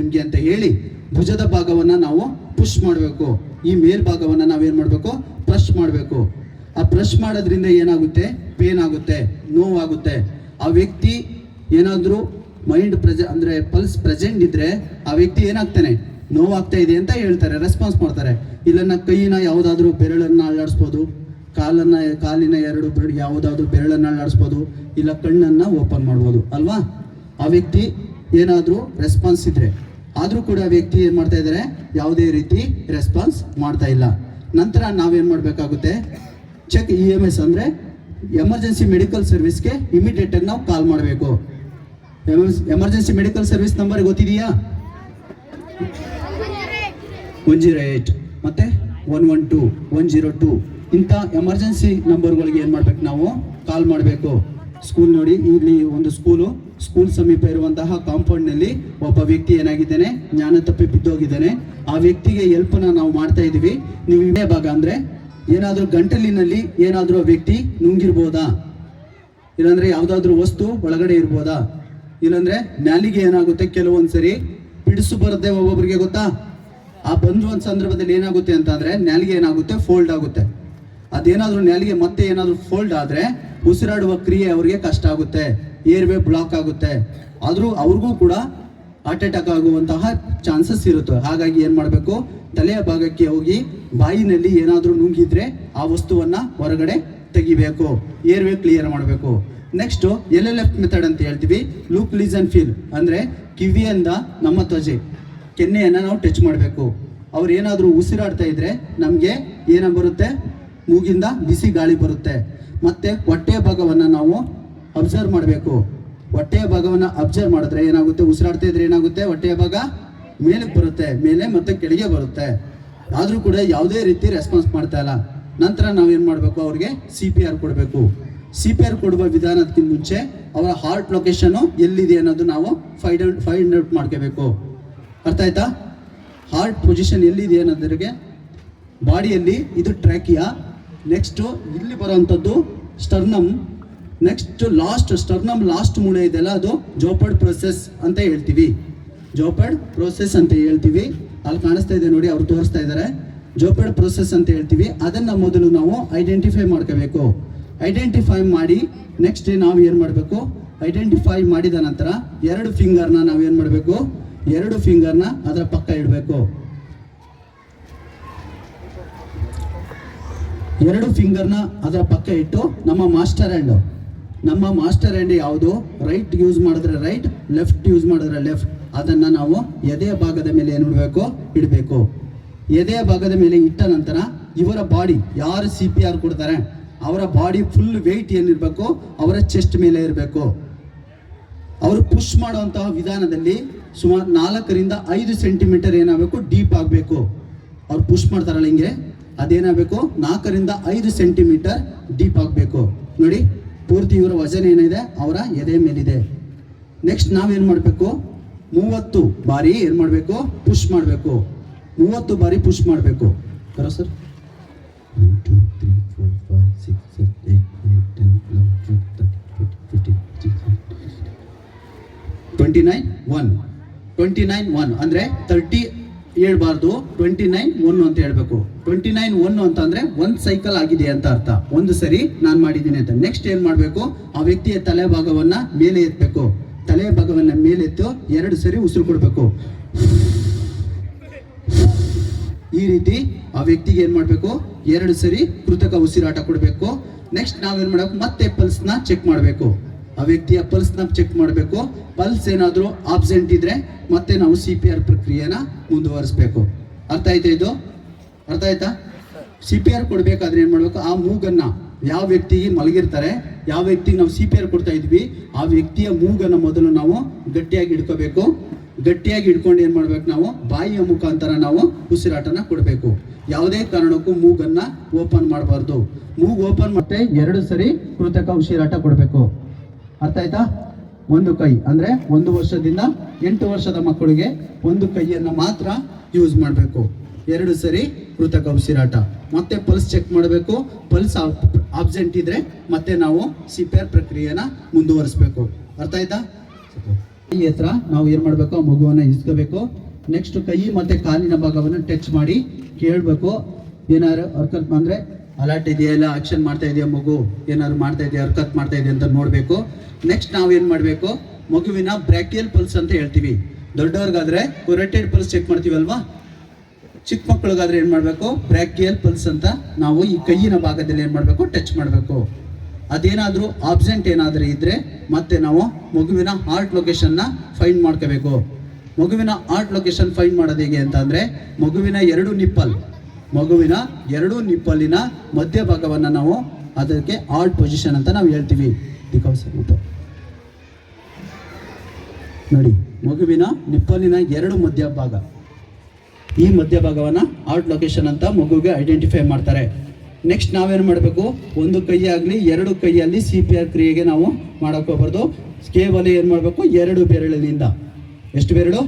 ನಿಮ್ಗೆ ಅಂತ ಹೇಳಿ ಭುಜದ ಭಾಗವನ್ನ ನಾವು ಪುಷ್ ಮಾಡಬೇಕು. ಈ ಮೇಲ್ಭಾಗವನ್ನ ನಾವೇನ್ ಮಾಡಬೇಕು, ಪ್ರೆಸ್ ಮಾಡಬೇಕು. ಆ ಪ್ರೆಸ್ ಮಾಡೋದ್ರಿಂದ ಏನಾಗುತ್ತೆ, ಪೇನ್ ಆಗುತ್ತೆ, ನೋವಾಗುತ್ತೆ. ಆ ವ್ಯಕ್ತಿ ಏನಾದ್ರೂ ಮೈಂಡ್ ಅಂದ್ರೆ ಪಲ್ಸ್ ಪ್ರೆಸೆಂಟ್ ಇದ್ರೆ ಆ ವ್ಯಕ್ತಿ ಏನಾಗ್ತಾನೆ, ನೋವಾಗ್ತಾ ಇದೆ ಅಂತ ಹೇಳ್ತಾರೆ, ರೆಸ್ಪಾನ್ಸ್ ಮಾಡ್ತಾರೆ. ಇಲ್ಲನ್ನ ಕೈನ ಯಾವುದಾದ್ರೂ ಬೆರಳನ್ನ ಅಲ್ಲಾಡಿಸ್ಬೋದು, ಕಾಲಿನ 2 ಬೆರಳು ಯಾವುದಾದ್ರೂ ಬೆರಳನ್ನ ಅಲ್ಲಾಡಿಸ್ಬೋದು, ಇಲ್ಲ ಕಣ್ಣನ್ನ ಓಪನ್ ಮಾಡ್ಬೋದು ಅಲ್ವಾ. ಆ ವ್ಯಕ್ತಿ ಏನಾದ್ರೂ ರೆಸ್ಪಾನ್ಸ್ ಇದ್ರೆ, ಆದ್ರೂ ಕೂಡ ವ್ಯಕ್ತಿ ಏನ್ ಮಾಡ್ತಾ ಇದ್ದಾರೆ, ಯಾವುದೇ ರೀತಿ ರೆಸ್ಪಾನ್ಸ್ ಮಾಡ್ತಾ ಇಲ್ಲ. ನಂತರ ನಾವೇನ್ ಮಾಡ್ಬೇಕಾಗುತ್ತೆ, ಚೆಕ್ EMS ಅಂದ್ರೆ ಎಮರ್ಜೆನ್ಸಿ ಮೆಡಿಕಲ್ ಸರ್ವಿಸ್ಗೆ ಇಮಿಡಿಯೇಟ್ ಆಗಿ ನಾವು ಕಾಲ್ ಮಾಡಬೇಕು. ಎಮರ್ಜೆನ್ಸಿ ಮೆಡಿಕಲ್ ಸರ್ವಿಸ್ ನಂಬರ್ ಗೊತ್ತಿದೆಯಾ? 108 ಮತ್ತೆ 112 102 ಇಂಥ ಎಮರ್ಜೆನ್ಸಿ ನಂಬರ್ಗಳಿಗೆ ಏನು ಮಾಡ್ಬೇಕು, ನಾವು ಕಾಲ್ ಮಾಡಬೇಕು. ಸ್ಕೂಲ್ ನೋಡಿ, ಇಲ್ಲಿ ಒಂದು ಸ್ಕೂಲ್ ಸಮೀಪ ಇರುವಂತಹ ಕಾಂಪೌಂಡ್ನಲ್ಲಿ ಒಬ್ಬ ವ್ಯಕ್ತಿ ಏನಾಗಿದ್ದಾನೆ, ಜ್ಞಾನ ತಪ್ಪಿ ಬಿದ್ದೋಗಿದ್ದಾನೆ. ಆ ವ್ಯಕ್ತಿಗೆ ಹೆಲ್ಪನ್ನ ನಾವು ಮಾಡ್ತಾ ಇದ್ದೀವಿ. ನೀವು ಇದೇ ಭಾಗ ಅಂದರೆ ಏನಾದರೂ ಗಂಟಲಿನಲ್ಲಿ ಏನಾದರೂ ಆ ವ್ಯಕ್ತಿ ನುಂಗಿರ್ಬೋದಾ, ಇಲ್ಲಾಂದ್ರೆ ಯಾವುದಾದ್ರೂ ವಸ್ತು ಒಳಗಡೆ ಇರ್ಬೋದಾ, ಇಲ್ಲಾಂದ್ರೆ ನಾಲಿಗೆ ಏನಾಗುತ್ತೆ, ಕೆಲವೊಂದ್ಸರಿ ಬಿಡಿಸು ಬರುತ್ತೆ ಒಬ್ಬೊಬ್ಬರಿಗೆ, ಗೊತ್ತಾ? ಆ ಬಂದು ಒಂದು ಸಂದರ್ಭದಲ್ಲಿ ಏನಾಗುತ್ತೆ ಅಂತ ಅಂದ್ರೆ ನಾಲಿಗೆ ಏನಾಗುತ್ತೆ, ಫೋಲ್ಡ್ ಆಗುತ್ತೆ. ಅದೇನಾದ್ರೂ ನಾಲಿಗೆ ಮತ್ತೆ ಏನಾದ್ರೂ ಫೋಲ್ಡ್ ಆದ್ರೆ ಉಸಿರಾಡುವ ಕ್ರಿಯೆ ಅವರಿಗೆ ಕಷ್ಟ ಆಗುತ್ತೆ, ಏರ್ವೇ ಬ್ಲಾಕ್ ಆಗುತ್ತೆ. ಆದ್ರೂ ಅವ್ರಿಗೂ ಕೂಡ ಹಾರ್ಟ್ ಅಟ್ಯಾಕ್ ಆಗುವಂತಹ ಚಾನ್ಸಸ್ ಇರುತ್ತೆ. ಹಾಗಾಗಿ ಏನ್ ಮಾಡಬೇಕು, ತಲೆಯ ಭಾಗಕ್ಕೆ ಹೋಗಿ ಬಾಯಿನಲ್ಲಿ ಏನಾದ್ರೂ ನುಂಗಿದ್ರೆ ಆ ವಸ್ತುವನ್ನ ಹೊರಗಡೆ ತೆಗಿಬೇಕು, ಏರ್ವೇ ಕ್ಲಿಯರ್ ಮಾಡಬೇಕು. ನೆಕ್ಸ್ಟ್ LLF ಮೆಥಡ್ ಅಂತ ಹೇಳ್ತೀವಿ, ಲುಕ್, ಲಿಸನ್, ಫೀಲ್. ಅಂದ್ರೆ ಕಿವಿಯಿಂದ ನಮ್ಮ ತ್ವಚೆ, ಕೆನ್ನೆಯನ್ನು ನಾವು ಟಚ್ ಮಾಡಬೇಕು. ಅವ್ರು ಏನಾದರೂ ಉಸಿರಾಡ್ತಾ ಇದ್ರೆ ನಮಗೆ ಏನ ಬರುತ್ತೆ, ಮೂಗಿಂದ ಬಿಸಿ ಗಾಳಿ ಬರುತ್ತೆ. ಮತ್ತು ಹೊಟ್ಟೆಯ ಭಾಗವನ್ನು ನಾವು ಅಬ್ಸರ್ವ್ ಮಾಡಬೇಕು. ಹೊಟ್ಟೆಯ ಭಾಗವನ್ನು ಅಬ್ಸರ್ವ್ ಮಾಡಿದ್ರೆ ಏನಾಗುತ್ತೆ, ಉಸಿರಾಡ್ತಾ ಇದ್ರೆ ಏನಾಗುತ್ತೆ, ಹೊಟ್ಟೆಯ ಭಾಗ ಮೇಲಕ್ಕೆ ಬರುತ್ತೆ, ಮೇಲೆ ಮತ್ತು ಕೆಳಗೆ ಬರುತ್ತೆ. ಆದರೂ ಕೂಡ ಯಾವುದೇ ರೀತಿ ರೆಸ್ಪಾನ್ಸ್ ಮಾಡ್ತಾ ಇಲ್ಲ. ನಂತರ ನಾವೇನು ಮಾಡಬೇಕು, ಅವ್ರಿಗೆ CPR ಕೊಡಬೇಕು. CPR ಕೊಡುವ ವಿಧಾನಕ್ಕಿಂತ ಮುಂಚೆ ಅವರ ಹಾರ್ಟ್ ಲೊಕೇಶನ್ನು ಎಲ್ಲಿದೆ ಅನ್ನೋದು ನಾವು ಫೈಂಡ್ ಔಟ್ ಮಾಡ್ಕೋಬೇಕು. ಅರ್ಥ ಆಯ್ತಾ? ಹಾರ್ಟ್ ಪೊಸಿಷನ್ ಎಲ್ಲಿದೆ ಅನ್ನೋದ್ರಿಗೆ ಬಾಡಿಯಲ್ಲಿ ಇದು ಟ್ರ್ಯಾಕಿಯಾ, ನೆಕ್ಸ್ಟು ಇಲ್ಲಿ ಬರೋವಂಥದ್ದು ಸ್ಟರ್ನಮ್, ನೆಕ್ಸ್ಟ್ ಸ್ಟರ್ನಮ್ ಲಾಸ್ಟ್ ಮೂಳೆ ಇದೆಯಲ್ಲ ಅದು ಜೋಪರ್ಡ್ ಪ್ರೊಸೆಸ್ ಅಂತ ಹೇಳ್ತೀವಿ. ಜೋಪರ್ಡ್ ಪ್ರೊಸೆಸ್ ಅಂತ ಹೇಳ್ತೀವಿ. ಅಲ್ಲಿ ಕಾಣಿಸ್ತಾ ಇದೆ ನೋಡಿ, ಅವ್ರು ತೋರಿಸ್ತಾ ಇದ್ದಾರೆ. ಜೋಪರ್ಡ್ ಪ್ರೊಸೆಸ್ ಅಂತ ಹೇಳ್ತೀವಿ. ಅದನ್ನು ಮೊದಲು ನಾವು ಐಡೆಂಟಿಫೈ ಮಾಡ್ಕೋಬೇಕು. ಐಡೆಂಟಿಫೈ ಮಾಡಿ ನೆಕ್ಸ್ಟ್ ನಾವು ಏನು ಮಾಡಬೇಕು, ಐಡೆಂಟಿಫೈ ಮಾಡಿದ ನಂತರ 2 ಫಿಂಗರ್ನ ನಾವೇನು ಮಾಡಬೇಕು, 2 ಫಿಂಗರ್ನ ಅದರ ಪಕ್ಕ ಇಡಬೇಕು. 2 ಫಿಂಗರ್ನ ಅದರ ಪಕ್ಕ ಇಟ್ಟು ನಮ್ಮ ಮಾಸ್ಟರ್ ಹ್ಯಾಂಡ್ ಯಾವುದು, ರೈಟ್ ಯೂಸ್ ಮಾಡಿದ್ರೆ ರೈಟ್, ಲೆಫ್ಟ್ ಯೂಸ್ ಮಾಡಿದ್ರೆ ಲೆಫ್ಟ್, ಅದನ್ನು ನಾವು ಎದೆಯ ಭಾಗದ ಮೇಲೆ ಏನು ಮಾಡಬೇಕು, ಇಡಬೇಕು. ಎದೆಯ ಭಾಗದ ಮೇಲೆ ಇಟ್ಟ ನಂತರ ಇವರ ಬಾಡಿ, ಯಾರು CPR ಕೊಡ್ತಾರೆ ಅವರ ಬಾಡಿ ಫುಲ್ ವೆಯ್ಟ್ ಏನಿರಬೇಕು, ಅವರ ಚೆಸ್ಟ್ ಮೇಲೆ ಇರಬೇಕು. ಅವರು ಪುಷ್ ಮಾಡುವಂತಹ ವಿಧಾನದಲ್ಲಿ ಸುಮಾರು 4 ರಿಂದ 5 ಸೆಂಟಿಮೀಟರ್ ಏನಾಗಬೇಕು, ಡೀಪ್ ಆಗಬೇಕು. ಅವ್ರು ಪುಷ್ ಮಾಡ್ತಾರಲ್ಲ ಹಿಂಗೆ, ಅದೇನಾಗಬೇಕು, 4 ರಿಂದ 5 ಸೆಂಟಿಮೀಟರ್ ಡೀಪ್ ಆಗಬೇಕು. ನೋಡಿ, ಪೂರ್ತಿ ಇವರ ವಜನ ಏನಿದೆ ಅವರ ಎದೆ ಮೇಲಿದೆ. ನೆಕ್ಸ್ಟ್ ನಾವೇನು ಮಾಡಬೇಕು, 30 ಬಾರಿ ಏನು ಮಾಡಬೇಕು, ಪುಷ್ ಮಾಡಬೇಕು. 30 ಬಾರಿ ಪುಷ್ ಮಾಡಬೇಕು. ಬರೋ ಸರ್, 1 2 3 4 5 6 7 8 9 10 11 12 13 14 15 29 1 ಅಂದರೆ 30 ಹೇಳ್ಬಾರ್ದು, 29 1 ಅಂತ ಹೇಳ್ಬೇಕು. 29 1 ಅಂತಂದ್ರೆ 1 ಸೈಕಲ್ ಆಗಿದೆ ಅಂತ ಅರ್ಥ, 1 ಸರಿ ನಾನು ಮಾಡಿದ್ದೀನಿ ಅಂತ. ನೆಕ್ಸ್ಟ್ ಏನು ಮಾಡಬೇಕು, ಆ ವ್ಯಕ್ತಿಯ ತಲೆ ಭಾಗವನ್ನ ಮೇಲೆ ಎತ್ತಬೇಕು. ತಲೆ ಭಾಗವನ್ನ ಮೇಲೆ ಎತ್ತು 2 ಸರಿ ಉಸಿರು ಕೊಡಬೇಕು. ಈ ರೀತಿ ಆ ವ್ಯಕ್ತಿಗೆ ಏನು ಮಾಡಬೇಕು, 2 ಸರಿ ಕೃತಕ ಉಸಿರಾಟ ಕೊಡಬೇಕು. ನೆಕ್ಸ್ಟ್ ನಾವೇನು ಮಾಡಬೇಕು, ಮತ್ತೆ ಪಲ್ಸ್ನ ಚೆಕ್ ಮಾಡಬೇಕು. ಆ ವ್ಯಕ್ತಿಯ ಪಲ್ಸ್ನ ಚೆಕ್ ಮಾಡಬೇಕು. ಪಲ್ಸ್ ಏನಾದರೂ ಆಬ್ಸೆಂಟ್ ಇದ್ರೆ ಮತ್ತೆ ನಾವು CPR ಪ್ರಕ್ರಿಯೆನ ಮುಂದುವರಿಸಬೇಕು. ಅರ್ಥ ಆಯ್ತಾ? ಇದು ಅರ್ಥ ಆಯ್ತಾ? CPR ಕೊಡಬೇಕಾದ್ರೆ ಏನು ಮಾಡಬೇಕು, ಆ ಮೂಗನ್ನ ಯಾವ ವ್ಯಕ್ತಿಗೆ ಮಲಗಿರ್ತಾರೆ, ಯಾವ ವ್ಯಕ್ತಿಗೆ ನಾವು CPR ಕೊಡ್ತಾ ಇದ್ವಿ, ಆ ವ್ಯಕ್ತಿಯ ಮೂಗನ್ನು ಮೊದಲು ನಾವು ಗಟ್ಟಿಯಾಗಿ ಹಿಡ್ಕೋಬೇಕು. ಗಟ್ಟಿಯಾಗಿ ಹಿಡ್ಕೊಂಡು ಏನು ಮಾಡ್ಬೇಕು, ನಾವು ಬಾಯಿಯ ಮುಖಾಂತರ ನಾವು ಉಸಿರಾಟನ ಕೊಡಬೇಕು. ಯಾವುದೇ ಕಾರಣಕ್ಕೂ ಮೂಗನ್ನ ಓಪನ್ ಮಾಡಬಾರ್ದು. ಮೂಗು ಓಪನ್ ಮತ್ತೆ 2 ಸರಿ ಕೃತಕ ಉಸಿರಾಟ ಕೊಡಬೇಕು. ಅರ್ಥ ಆಯ್ತಾ? 1 ಕೈ ಅಂದರೆ 1 ವರ್ಷದಿಂದ 8 ವರ್ಷದ ಮಕ್ಕಳಿಗೆ 1 ಕೈಯನ್ನು ಮಾತ್ರ ಯೂಸ್ ಮಾಡಬೇಕು. 2 ಸರಿ ಕೃತಕ ಉಸಿರಾಟ. ಮತ್ತೆ ಪಲ್ಸ್ ಚೆಕ್ ಮಾಡಬೇಕು. ಪಲ್ಸ್ ಆಬ್ಸೆಂಟ್ ಇದ್ರೆ ಮತ್ತೆ ನಾವು CPR ಪ್ರಕ್ರಿಯೆನ ಮುಂದುವರಿಸಬೇಕು. ಅರ್ಥ ಆಯ್ತಾ? ಕೈ ಹತ್ರ ನಾವು ಏನು ಮಾಡಬೇಕು, ಆ ಮಗುವನ್ನು ಇಸ್ಕೋಬೇಕು. ನೆಕ್ಸ್ಟ್ ಕೈ ಮತ್ತೆ ಕಾಲಿನ ಭಾಗವನ್ನು ಟಚ್ ಮಾಡಿ ಕೇಳಬೇಕು. ಏನಾದ್ರು ಹರ್ಕತ್ ಅಂದರೆ ಅಲರ್ಟ್ ಇದೆಯಾ, ಇಲ್ಲ ಆಕ್ಷನ್ ಮಾಡ್ತಾ ಇದೆಯಾ, ಮಗು ಏನಾದ್ರು ಮಾಡ್ತಾ ಇದೆಯಾ, ಹರ್ಕತ್ ಮಾಡ್ತಾ ಇದೆಯಾ ಅಂತ ನೋಡಬೇಕು. ನೆಕ್ಸ್ಟ್ ನಾವೇನು ಮಾಡಬೇಕು, ಮಗುವಿನ ಬ್ರಾಕಿಯಲ್ ಪಲ್ಸ್ ಅಂತ ಹೇಳ್ತೀವಿ. ದೊಡ್ಡವ್ರಿಗಾದ್ರೆ ಕೊರೆಟೆಡ್ ಪಲ್ಸ್ ಚೆಕ್ ಮಾಡ್ತೀವಲ್ವಾ, ಚಿಕ್ಕ ಮಕ್ಕಳಿಗಾದ್ರೆ ಏನು ಮಾಡಬೇಕು, ಬ್ರಾಕಿಯಲ್ ಪಲ್ಸ್ ಅಂತ ನಾವು ಈ ಕೈಯಿನ ಭಾಗದಲ್ಲಿ ಏನು ಮಾಡಬೇಕು, ಟಚ್ ಮಾಡಬೇಕು. ಅದೇನಾದರೂ ಆಬ್ಸೆಂಟ್ ಏನಾದರೂ ಇದ್ದರೆ ಮತ್ತೆ ನಾವು ಮಗುವಿನ ಹಾರ್ಟ್ ಲೊಕೇಶನ್ನ ಫೈಂಡ್ ಮಾಡ್ಕೋಬೇಕು. ಮಗುವಿನ ಹಾರ್ಟ್ ಲೊಕೇಶನ್ ಫೈಂಡ್ ಮಾಡೋದು ಹೇಗೆ ಅಂತಂದರೆ, ಮಗುವಿನ 2 ನಿಪ್ಪಲ್ಲಿನ ಮಧ್ಯಭಾಗವನ್ನು ನಾವು ಅದಕ್ಕೆ ಹಾರ್ಟ್ ಪೊಸಿಷನ್ ಅಂತ ನಾವು ಹೇಳ್ತೀವಿ. ನೋಡಿ, ಮಗುವಿನ ನಿಪ್ಪಲಿನ 2 ಮಧ್ಯಭಾಗ, ಈ ಮಧ್ಯಭಾಗವನ್ನು ಹಾರ್ಟ್ ಲೊಕೇಶನ್ ಅಂತ ಮಗುವಿಗೆ ಐಡೆಂಟಿಫೈ ಮಾಡ್ತಾರೆ. ನೆಕ್ಸ್ಟ್ ನಾವೇನು ಮಾಡಬೇಕು, 1 ಕೈ ಆಗಲಿ 2 ಕೈಯಲ್ಲಿ CPR ಕ್ರಿಯೆಗೆ ನಾವು ಮಾಡೋಕ್ಕೋಗ್ಬಾರ್ದು. ಕೇವಲ ಏನು ಮಾಡಬೇಕು, 2 ಬೆರಳಿನಿಂದ, ಎಷ್ಟು ಬೆರಳು,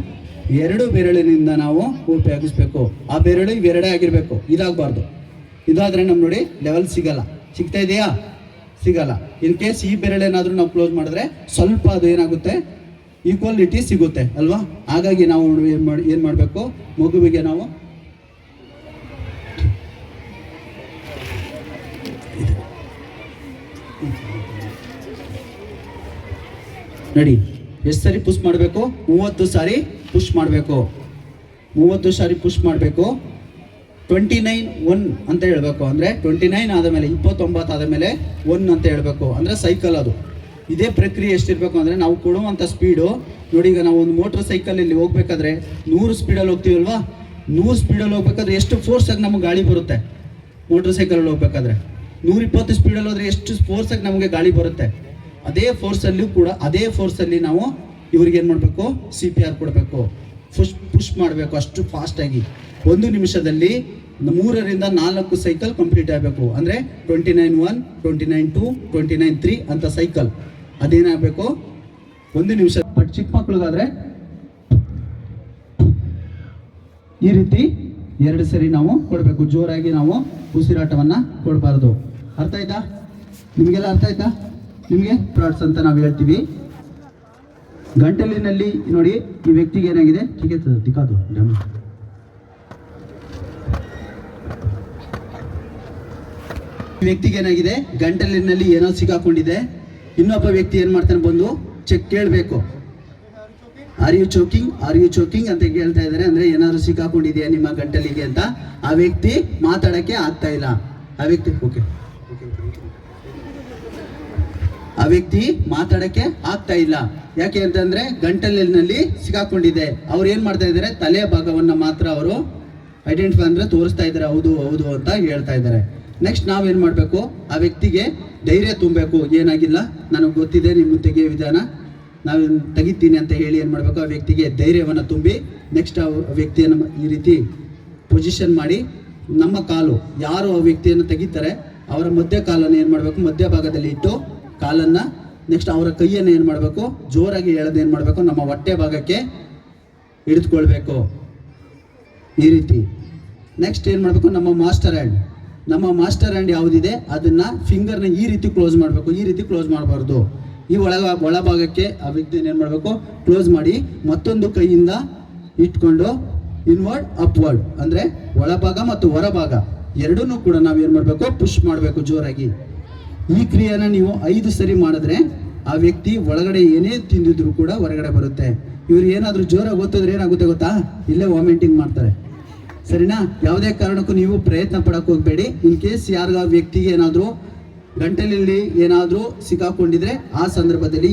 2 ಬೆರಳಿನಿಂದ ನಾವು ಉಪಯೋಗಿಸ್ಬೇಕು. ಆ ಬೆರಳು ಇವೆರಡೇ ಆಗಿರಬೇಕು, ಇದಾಗಬಾರ್ದು. ಇದಾದರೆ ನಮ್ಮ ನೋಡಿ ಲೆವೆಲ್ ಸಿಗಲ್ಲ. ಸಿಗ್ತಾ ಇದೆಯಾ? ಸಿಗಲ್ಲ. ಇನ್ ಕೇಸ್ ಈ ಬೆರಳೇನಾದರೂ ನಾವು ಕ್ಲೋಸ್ ಮಾಡಿದ್ರೆ ಸ್ವಲ್ಪ ಅದು ಏನಾಗುತ್ತೆ, ಈಕ್ವಾಲಿಟಿ ಸಿಗುತ್ತೆ ಅಲ್ವಾ. ಹಾಗಾಗಿ ನಾವು ಏನು ಮಾಡಬೇಕು, ಮಗುವಿಗೆ ನಾವು ನೋಡಿ ಎಷ್ಟು ಸಾರಿ ಪುಷ್ ಮಾಡಬೇಕು, 30 ಸಾರಿ ಪುಷ್ ಮಾಡಬೇಕು. 30 ಸಾರಿ ಪುಷ್ ಮಾಡಬೇಕು. 29 1 ಅಂತ ಹೇಳಬೇಕು. ಅಂದರೆ 29 ಆದ ಮೇಲೆ 29 ಆದ ಮೇಲೆ 1 ಅಂತ ಹೇಳಬೇಕು. ಅಂದರೆ ಸೈಕಲ್ ಅದು. ಇದೇ ಪ್ರಕ್ರಿಯೆ ಎಷ್ಟಿರಬೇಕು ಅಂದರೆ ನಾವು ಕೊಡುವಂಥ ಸ್ಪೀಡು ನೋಡಿ. ಈಗ ನಾವು ಒಂದು ಮೋಟ್ರ್ ಸೈಕಲಲ್ಲಿ ಹೋಗ್ಬೇಕಾದ್ರೆ 100 ಸ್ಪೀಡಲ್ಲಿ ಹೋಗ್ತೀವಲ್ವಾ, 100 ಸ್ಪೀಡಲ್ಲಿ ಹೋಗ್ಬೇಕಾದ್ರೆ ಎಷ್ಟು ಫೋರ್ಸಾಗಿ ನಮಗೆ ಗಾಳಿ ಬರುತ್ತೆ. ಮೋಟ್ರ್ ಸೈಕಲಲ್ಲಿ ಹೋಗ್ಬೇಕಾದ್ರೆ 120 ಸ್ಪೀಡಲ್ಲಿ ಹೋದರೆ ಎಷ್ಟು ಫೋರ್ಸಾಗಿ ನಮಗೆ ಗಾಳಿ ಬರುತ್ತೆ. ಅದೇ ಫೋರ್ಸಲ್ಲಿ ನಾವು ಇವ್ರಿಗೆ ಏನು ಮಾಡಬೇಕು, CPR ಕೊಡಬೇಕು, ಪುಷ್ ಮಾಡಬೇಕು ಅಷ್ಟು ಫಾಸ್ಟಾಗಿ. 1 ನಿಮಿಷದಲ್ಲಿ 3ರಿಂದ 4 ಸೈಕಲ್ ಕಂಪ್ಲೀಟ್ ಆಗಬೇಕು. ಅಂದರೆ 29-1, 29-2, 29-3 ಅಂತ ಸೈಕಲ್ ಅದೇನಾಗಬೇಕು 1 ನಿಮಿಷ. ಬಟ್ ಚಿಕ್ಕ ಮಕ್ಳಿಗಾದ್ರೆ ಈ ರೀತಿ 2 ಸರಿ ನಾವು ಕೊಡಬೇಕು. ಜೋರಾಗಿ ನಾವು ಉಸಿರಾಟವನ್ನು ಕೊಡಬಾರ್ದು. ಅರ್ಥ ಆಯ್ತಾ ನಿಮಗೆಲ್ಲ? ಅರ್ಥ ಆಯ್ತಾ ನಿಮಗೆ? ಪ್ರಾಟ್ಸ್ ಅಂತ ನಾವು ಹೇಳ್ತೀವಿ. ಗಂಟಲಿನಲ್ಲಿ ನೋಡಿ ಈ ವ್ಯಕ್ತಿಗೆ ಏನಾಗಿದೆ, ದಿಕ್ಕಾದು ಈ ವ್ಯಕ್ತಿಗೆ ಏನಾಗಿದೆ, ಗಂಟಲಿನಲ್ಲಿ ಏನೋ ಸಿಕ್ಕಾಕೊಂಡಿದೆ. ಇನ್ನೊಬ್ಬ ವ್ಯಕ್ತಿ ಏನ್ ಮಾಡ್ತಾನೆ, ಬಂದು ಚೆಕ್ ಕೇಳಬೇಕು, ಆರ್ ಯು ಚೋಕಿಂಗ್ ಅಂತ ಕೇಳ್ತಾ ಇದ್ದಾರೆ. ಅಂದ್ರೆ ಏನಾದ್ರು ಸಿಕ್ಕಾಕೊಂಡಿದೆಯಾ ನಿಮ್ಮ ಗಂಟಲಿಗೆ ಅಂತ. ಆ ವ್ಯಕ್ತಿ ಮಾತಾಡಕ್ಕೆ ಆಗ್ತಾ ಇಲ್ಲ. ಆ ವ್ಯಕ್ತಿ ಮಾತಾಡಕ್ಕೆ ಆಗ್ತಾ ಇಲ್ಲ. ಯಾಕೆ ಅಂತಂದ್ರೆ ಗಂಟಲಿನಲ್ಲಿ ಸಿಕ್ಕಾಕೊಂಡಿದೆ. ಅವ್ರು ಏನ್ ಮಾಡ್ತಾ ಇದ್ದಾರೆ, ತಲೆಯ ಭಾಗವನ್ನ ಮಾತ್ರ ಅವರು ಐಡೆಂಟಿಫೈ ಅಂದ್ರೆ ತೋರಿಸ್ತಾ ಇದ್ದಾರೆ, ಹೌದು ಹೌದು ಅಂತ ಹೇಳ್ತಾ ಇದ್ದಾರೆ. ನೆಕ್ಸ್ಟ್ ನಾವೇನ್ ಮಾಡಬೇಕು, ಆ ವ್ಯಕ್ತಿಗೆ ಧೈರ್ಯ ತುಂಬಬೇಕು. ಏನಾಗಿಲ್ಲ, ನನಗೆ ಗೊತ್ತಿದೆ ನಿಮ್ಮ ತೆಗೆಯೋ ವಿಧಾನ, ನಾವು ತೆಗಿತೀನಿ ಅಂತ ಹೇಳಿ ಏನು ಮಾಡಬೇಕು, ಆ ವ್ಯಕ್ತಿಗೆ ಧೈರ್ಯವನ್ನು ತುಂಬಿ ನೆಕ್ಸ್ಟ್ ಆ ವ್ಯಕ್ತಿಯನ್ನು ಈ ರೀತಿ ಪೊಸಿಷನ್ ಮಾಡಿ ನಮ್ಮ ಕಾಲು ಯಾರು ಆ ವ್ಯಕ್ತಿಯನ್ನು ತೆಗಿತಾರೆ ಅವರ ಮಧ್ಯ ಕಾಲನ್ನು ಏನು ಮಾಡಬೇಕು, ಮಧ್ಯ ಭಾಗದಲ್ಲಿ ಇಟ್ಟು ಕಾಲನ್ನು ನೆಕ್ಸ್ಟ್ ಅವರ ಕೈಯನ್ನು ಏನು ಮಾಡಬೇಕು, ಜೋರಾಗಿ ಎಳೆದು ಏನು ಮಾಡಬೇಕು, ನಮ್ಮ ಹೊಟ್ಟೆ ಭಾಗಕ್ಕೆ ಹಿಡಿದುಕೊಳ್ಬೇಕು ಈ ರೀತಿ. ನೆಕ್ಸ್ಟ್ ಏನು ಮಾಡಬೇಕು, ನಮ್ಮ ಮಾಸ್ಟರ್ ಹ್ಯಾಂಡ್ ಯಾವುದಿದೆ ಅದನ್ನು ಫಿಂಗರ್ನ ಈ ರೀತಿ ಕ್ಲೋಸ್ ಮಾಡಬೇಕು. ಈ ರೀತಿ ಕ್ಲೋಸ್ ಮಾಡಬಾರ್ದು. ಈ ಒಳಭಾಗಕ್ಕೆ ಆ ವ್ಯಕ್ತಿಯನ್ನು ಏನು ಮಾಡಬೇಕು, ಕ್ಲೋಸ್ ಮಾಡಿ ಮತ್ತೊಂದು ಕೈಯಿಂದ ಇಟ್ಕೊಂಡು ಇನ್ವರ್ಡ್ ಅಪ್ವರ್ಡ್ ಅಂದರೆ ಒಳಭಾಗ ಮತ್ತು ಹೊರಭಾಗ ಎರಡನ್ನೂ ಕೂಡ ನಾವು ಏನು ಮಾಡಬೇಕು, ಪುಷ್ ಮಾಡಬೇಕು ಜೋರಾಗಿ. ಈ ಕ್ರಿಯೆನ ನೀವು 5 ಸರಿ ಮಾಡಿದ್ರೆ ಆ ವ್ಯಕ್ತಿ ಒಳಗಡೆ ಏನೇ ತಿಂದಿದ್ರು ಕೂಡ ಹೊರಗಡೆ ಬರುತ್ತೆ. ಇವ್ರು ಏನಾದರೂ ಜೋರಾಗಿ ಗೊತ್ತಿದ್ರೆ ಏನಾಗುತ್ತೆ ಗೊತ್ತಾ, ಇಲ್ಲೇ ವಾಮಿಟಿಂಗ್ ಮಾಡ್ತಾರೆ. ಸರಿನಾ? ಯಾವುದೇ ಕಾರಣಕ್ಕೂ ನೀವು ಪ್ರಯತ್ನ ಪಡಕ್ಕೆ ಹೋಗಬೇಡಿ. ಇನ್ ಕೇಸ್ ಯಾರಿಗ ವ್ಯಕ್ತಿಗೆ ಏನಾದರೂ ಗಂಟಲಲ್ಲಿ ಏನಾದರೂ ಸಿಕ್ಕಾಕೊಂಡಿದ್ರೆ ಆ ಸಂದರ್ಭದಲ್ಲಿ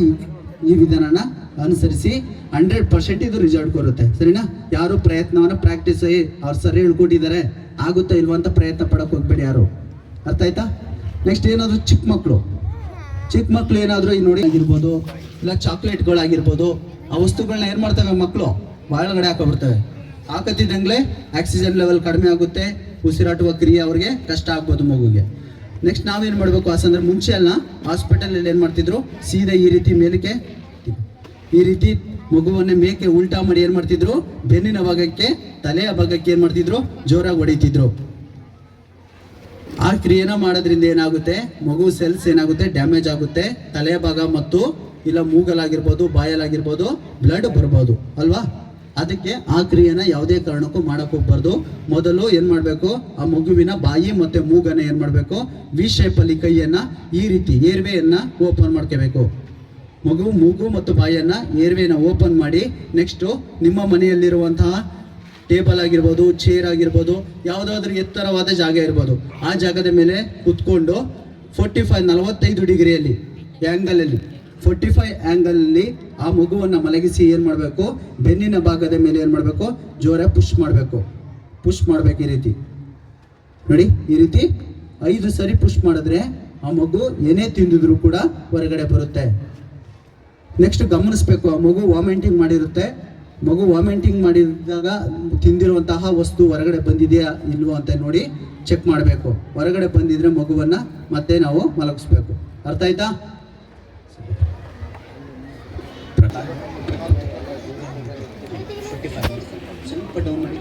ಈ ವಿಧಾನನ ಅನುಸರಿಸಿ 100% ಇದು ರಿಸಲ್ಟ್ ಕೊಡುತ್ತೆ. ಸರಿನಾ? ಯಾರು ಪ್ರಯತ್ನವನ್ನು ಪ್ರಾಕ್ಟೀಸ್ ಅವ್ರು ಸರಿ ಹೇಳ್ಕೊಟ್ಟಿದ್ದಾರೆ, ಆಗುತ್ತಾ ಇಲ್ವಾ ಅಂತ ಪ್ರಯತ್ನ ಪಡಕ್ಕೆ ಹೋಗ್ಬೇಡಿ ಯಾರು. ಅರ್ಥ ಆಯ್ತಾ? ನೆಕ್ಸ್ಟ್ ಏನಾದರೂ ಚಿಕ್ಕ ಮಕ್ಕಳು ಏನಾದರೂ ಈ ನೋಡಿ ಆಗಿರ್ಬೋದು, ಇಲ್ಲ ಚಾಕ್ಲೇಟ್ಗಳಾಗಿರ್ಬೋದು, ಆ ವಸ್ತುಗಳನ್ನ ಏನು ಮಾಡ್ತವೆ ಮಕ್ಕಳು ಒಳಗಡೆ ಹಾಕೊಬಿಡ್ತವೆ. ಹಾಕತ್ತಿದ್ದಂಗ್ಲೇ ಆಕ್ಸಿಜನ್ ಲೆವೆಲ್ ಕಡಿಮೆ ಆಗುತ್ತೆ, ಉಸಿರಾಟುವ ಕ್ರಿಯೆ ಅವ್ರಿಗೆ ಕಷ್ಟ ಆಗ್ಬೋದು ಮಗುಗೆ. ನೆಕ್ಸ್ಟ್ ನಾವೇನು ಮಾಡಬೇಕು, ಆ ಸಂದರ್ಭ ಮುಂಚೆ ಅಲ್ಲ ಹಾಸ್ಪಿಟಲಲ್ಲಿ ಏನು ಮಾಡ್ತಿದ್ರು, ಸೀದಾ ಈ ರೀತಿ ಮೇಲಕ್ಕೆ ಈ ರೀತಿ ಮಗುವನ್ನೇ ಮೇಕೆ ಉಲ್ಟಾ ಮಾಡಿ ಏನು ಮಾಡ್ತಿದ್ರು, ಬೆನ್ನಿನ ಭಾಗಕ್ಕೆ ತಲೆಯ ಭಾಗಕ್ಕೆ ಏನು ಮಾಡ್ತಿದ್ರು, ಜೋರಾಗಿ ಹೊಡಿತಿದ್ರು. ಆ ಕ್ರಿಯೆನ ಮಾಡೋದ್ರಿಂದ ಏನಾಗುತ್ತೆ, ಮಗು ಸೆಲ್ಸ್ ಏನಾಗುತ್ತೆ, ಡ್ಯಾಮೇಜ್ ಆಗುತ್ತೆ. ತಲೆಯ ಭಾಗ ಮತ್ತು ಇಲ್ಲ ಮೂಗಲಾಗಿರ್ಬೋದು, ಬಾಯಲಾಗಿರ್ಬೋದು ಬ್ಲಡ್ ಬರ್ಬೋದು ಅಲ್ವಾ. ಅದಕ್ಕೆ ಆ ಕ್ರಿಯೆನ ಯಾವುದೇ ಕಾರಣಕ್ಕೂ ಮಾಡಕ್ಕೆ ಹೋಗ್ಬಾರ್ದು. ಮೊದಲು ಏನು ಮಾಡಬೇಕು, ಆ ಮಗುವಿನ ಬಾಯಿ ಮತ್ತು ಮೂಗನ್ನು ಏನು ಮಾಡಬೇಕು, ವಿ ಶೇಪಲ್ಲಿ ಕೈಯನ್ನು ಈ ರೀತಿ ಏರ್ವೆಯನ್ನು ಓಪನ್ ಮಾಡ್ಕೋಬೇಕು. ಮೂಗು ಮತ್ತು ಬಾಯಿಯನ್ನು ಏರ್ವೆನ ಓಪನ್ ಮಾಡಿ ನೆಕ್ಸ್ಟು ನಿಮ್ಮ ಮನೆಯಲ್ಲಿರುವಂತಹ ಟೇಬಲ್ ಆಗಿರ್ಬೋದು, ಚೇರ್ ಆಗಿರ್ಬೋದು, ಯಾವುದಾದ್ರೂ ಎತ್ತರವಾದ ಜಾಗ ಇರ್ಬೋದು, ಆ ಜಾಗದ ಮೇಲೆ ಕುತ್ಕೊಂಡು 45 ಡಿಗ್ರಿಯಲ್ಲಿ ಆ್ಯಂಗಲಲ್ಲಿ 45 ಆ್ಯಂಗಲಲ್ಲಿ ಆ ಮಗುವನ್ನು ಮಲಗಿಸಿ ಏನು ಮಾಡಬೇಕು, ಬೆನ್ನಿನ ಭಾಗದ ಮೇಲೆ ಏನು ಮಾಡಬೇಕು, ಜೋರಾಗಿ ಪುಷ್ ಮಾಡಬೇಕು ಈ ರೀತಿ ನೋಡಿ. ಈ ರೀತಿ 5 ಸರಿ ಪುಷ್ ಮಾಡಿದ್ರೆ ಆ ಮಗು ಏನೇ ತಿಂದಿದ್ರು ಕೂಡ ಹೊರಗಡೆ ಬರುತ್ತೆ. ನೆಕ್ಸ್ಟ್ ಗಮನಿಸ್ಬೇಕು, ಆ ಮಗು ವಾಮಿಟಿಂಗ್ ಮಾಡಿರುತ್ತೆ. ಮಗು ವಾಮಿಟಿಂಗ್ ಮಾಡಿದಾಗ ತಿಂದಿರುವಂತಹ ವಸ್ತು ಹೊರಗಡೆ ಬಂದಿದೆಯಾ ಇಲ್ವೋ ಅಂತ ನೋಡಿ ಚೆಕ್ ಮಾಡಬೇಕು. ಹೊರಗಡೆ ಬಂದಿದ್ರೆ ಮಗುವನ್ನು ಮತ್ತೆ ನಾವು ಮಲಗಿಸ್ಬೇಕು. ಅರ್ಥ ಆಯ್ತಾ? ಸ್ವಲ್ಪ ಡೌನ್ ಮಾಡಿ.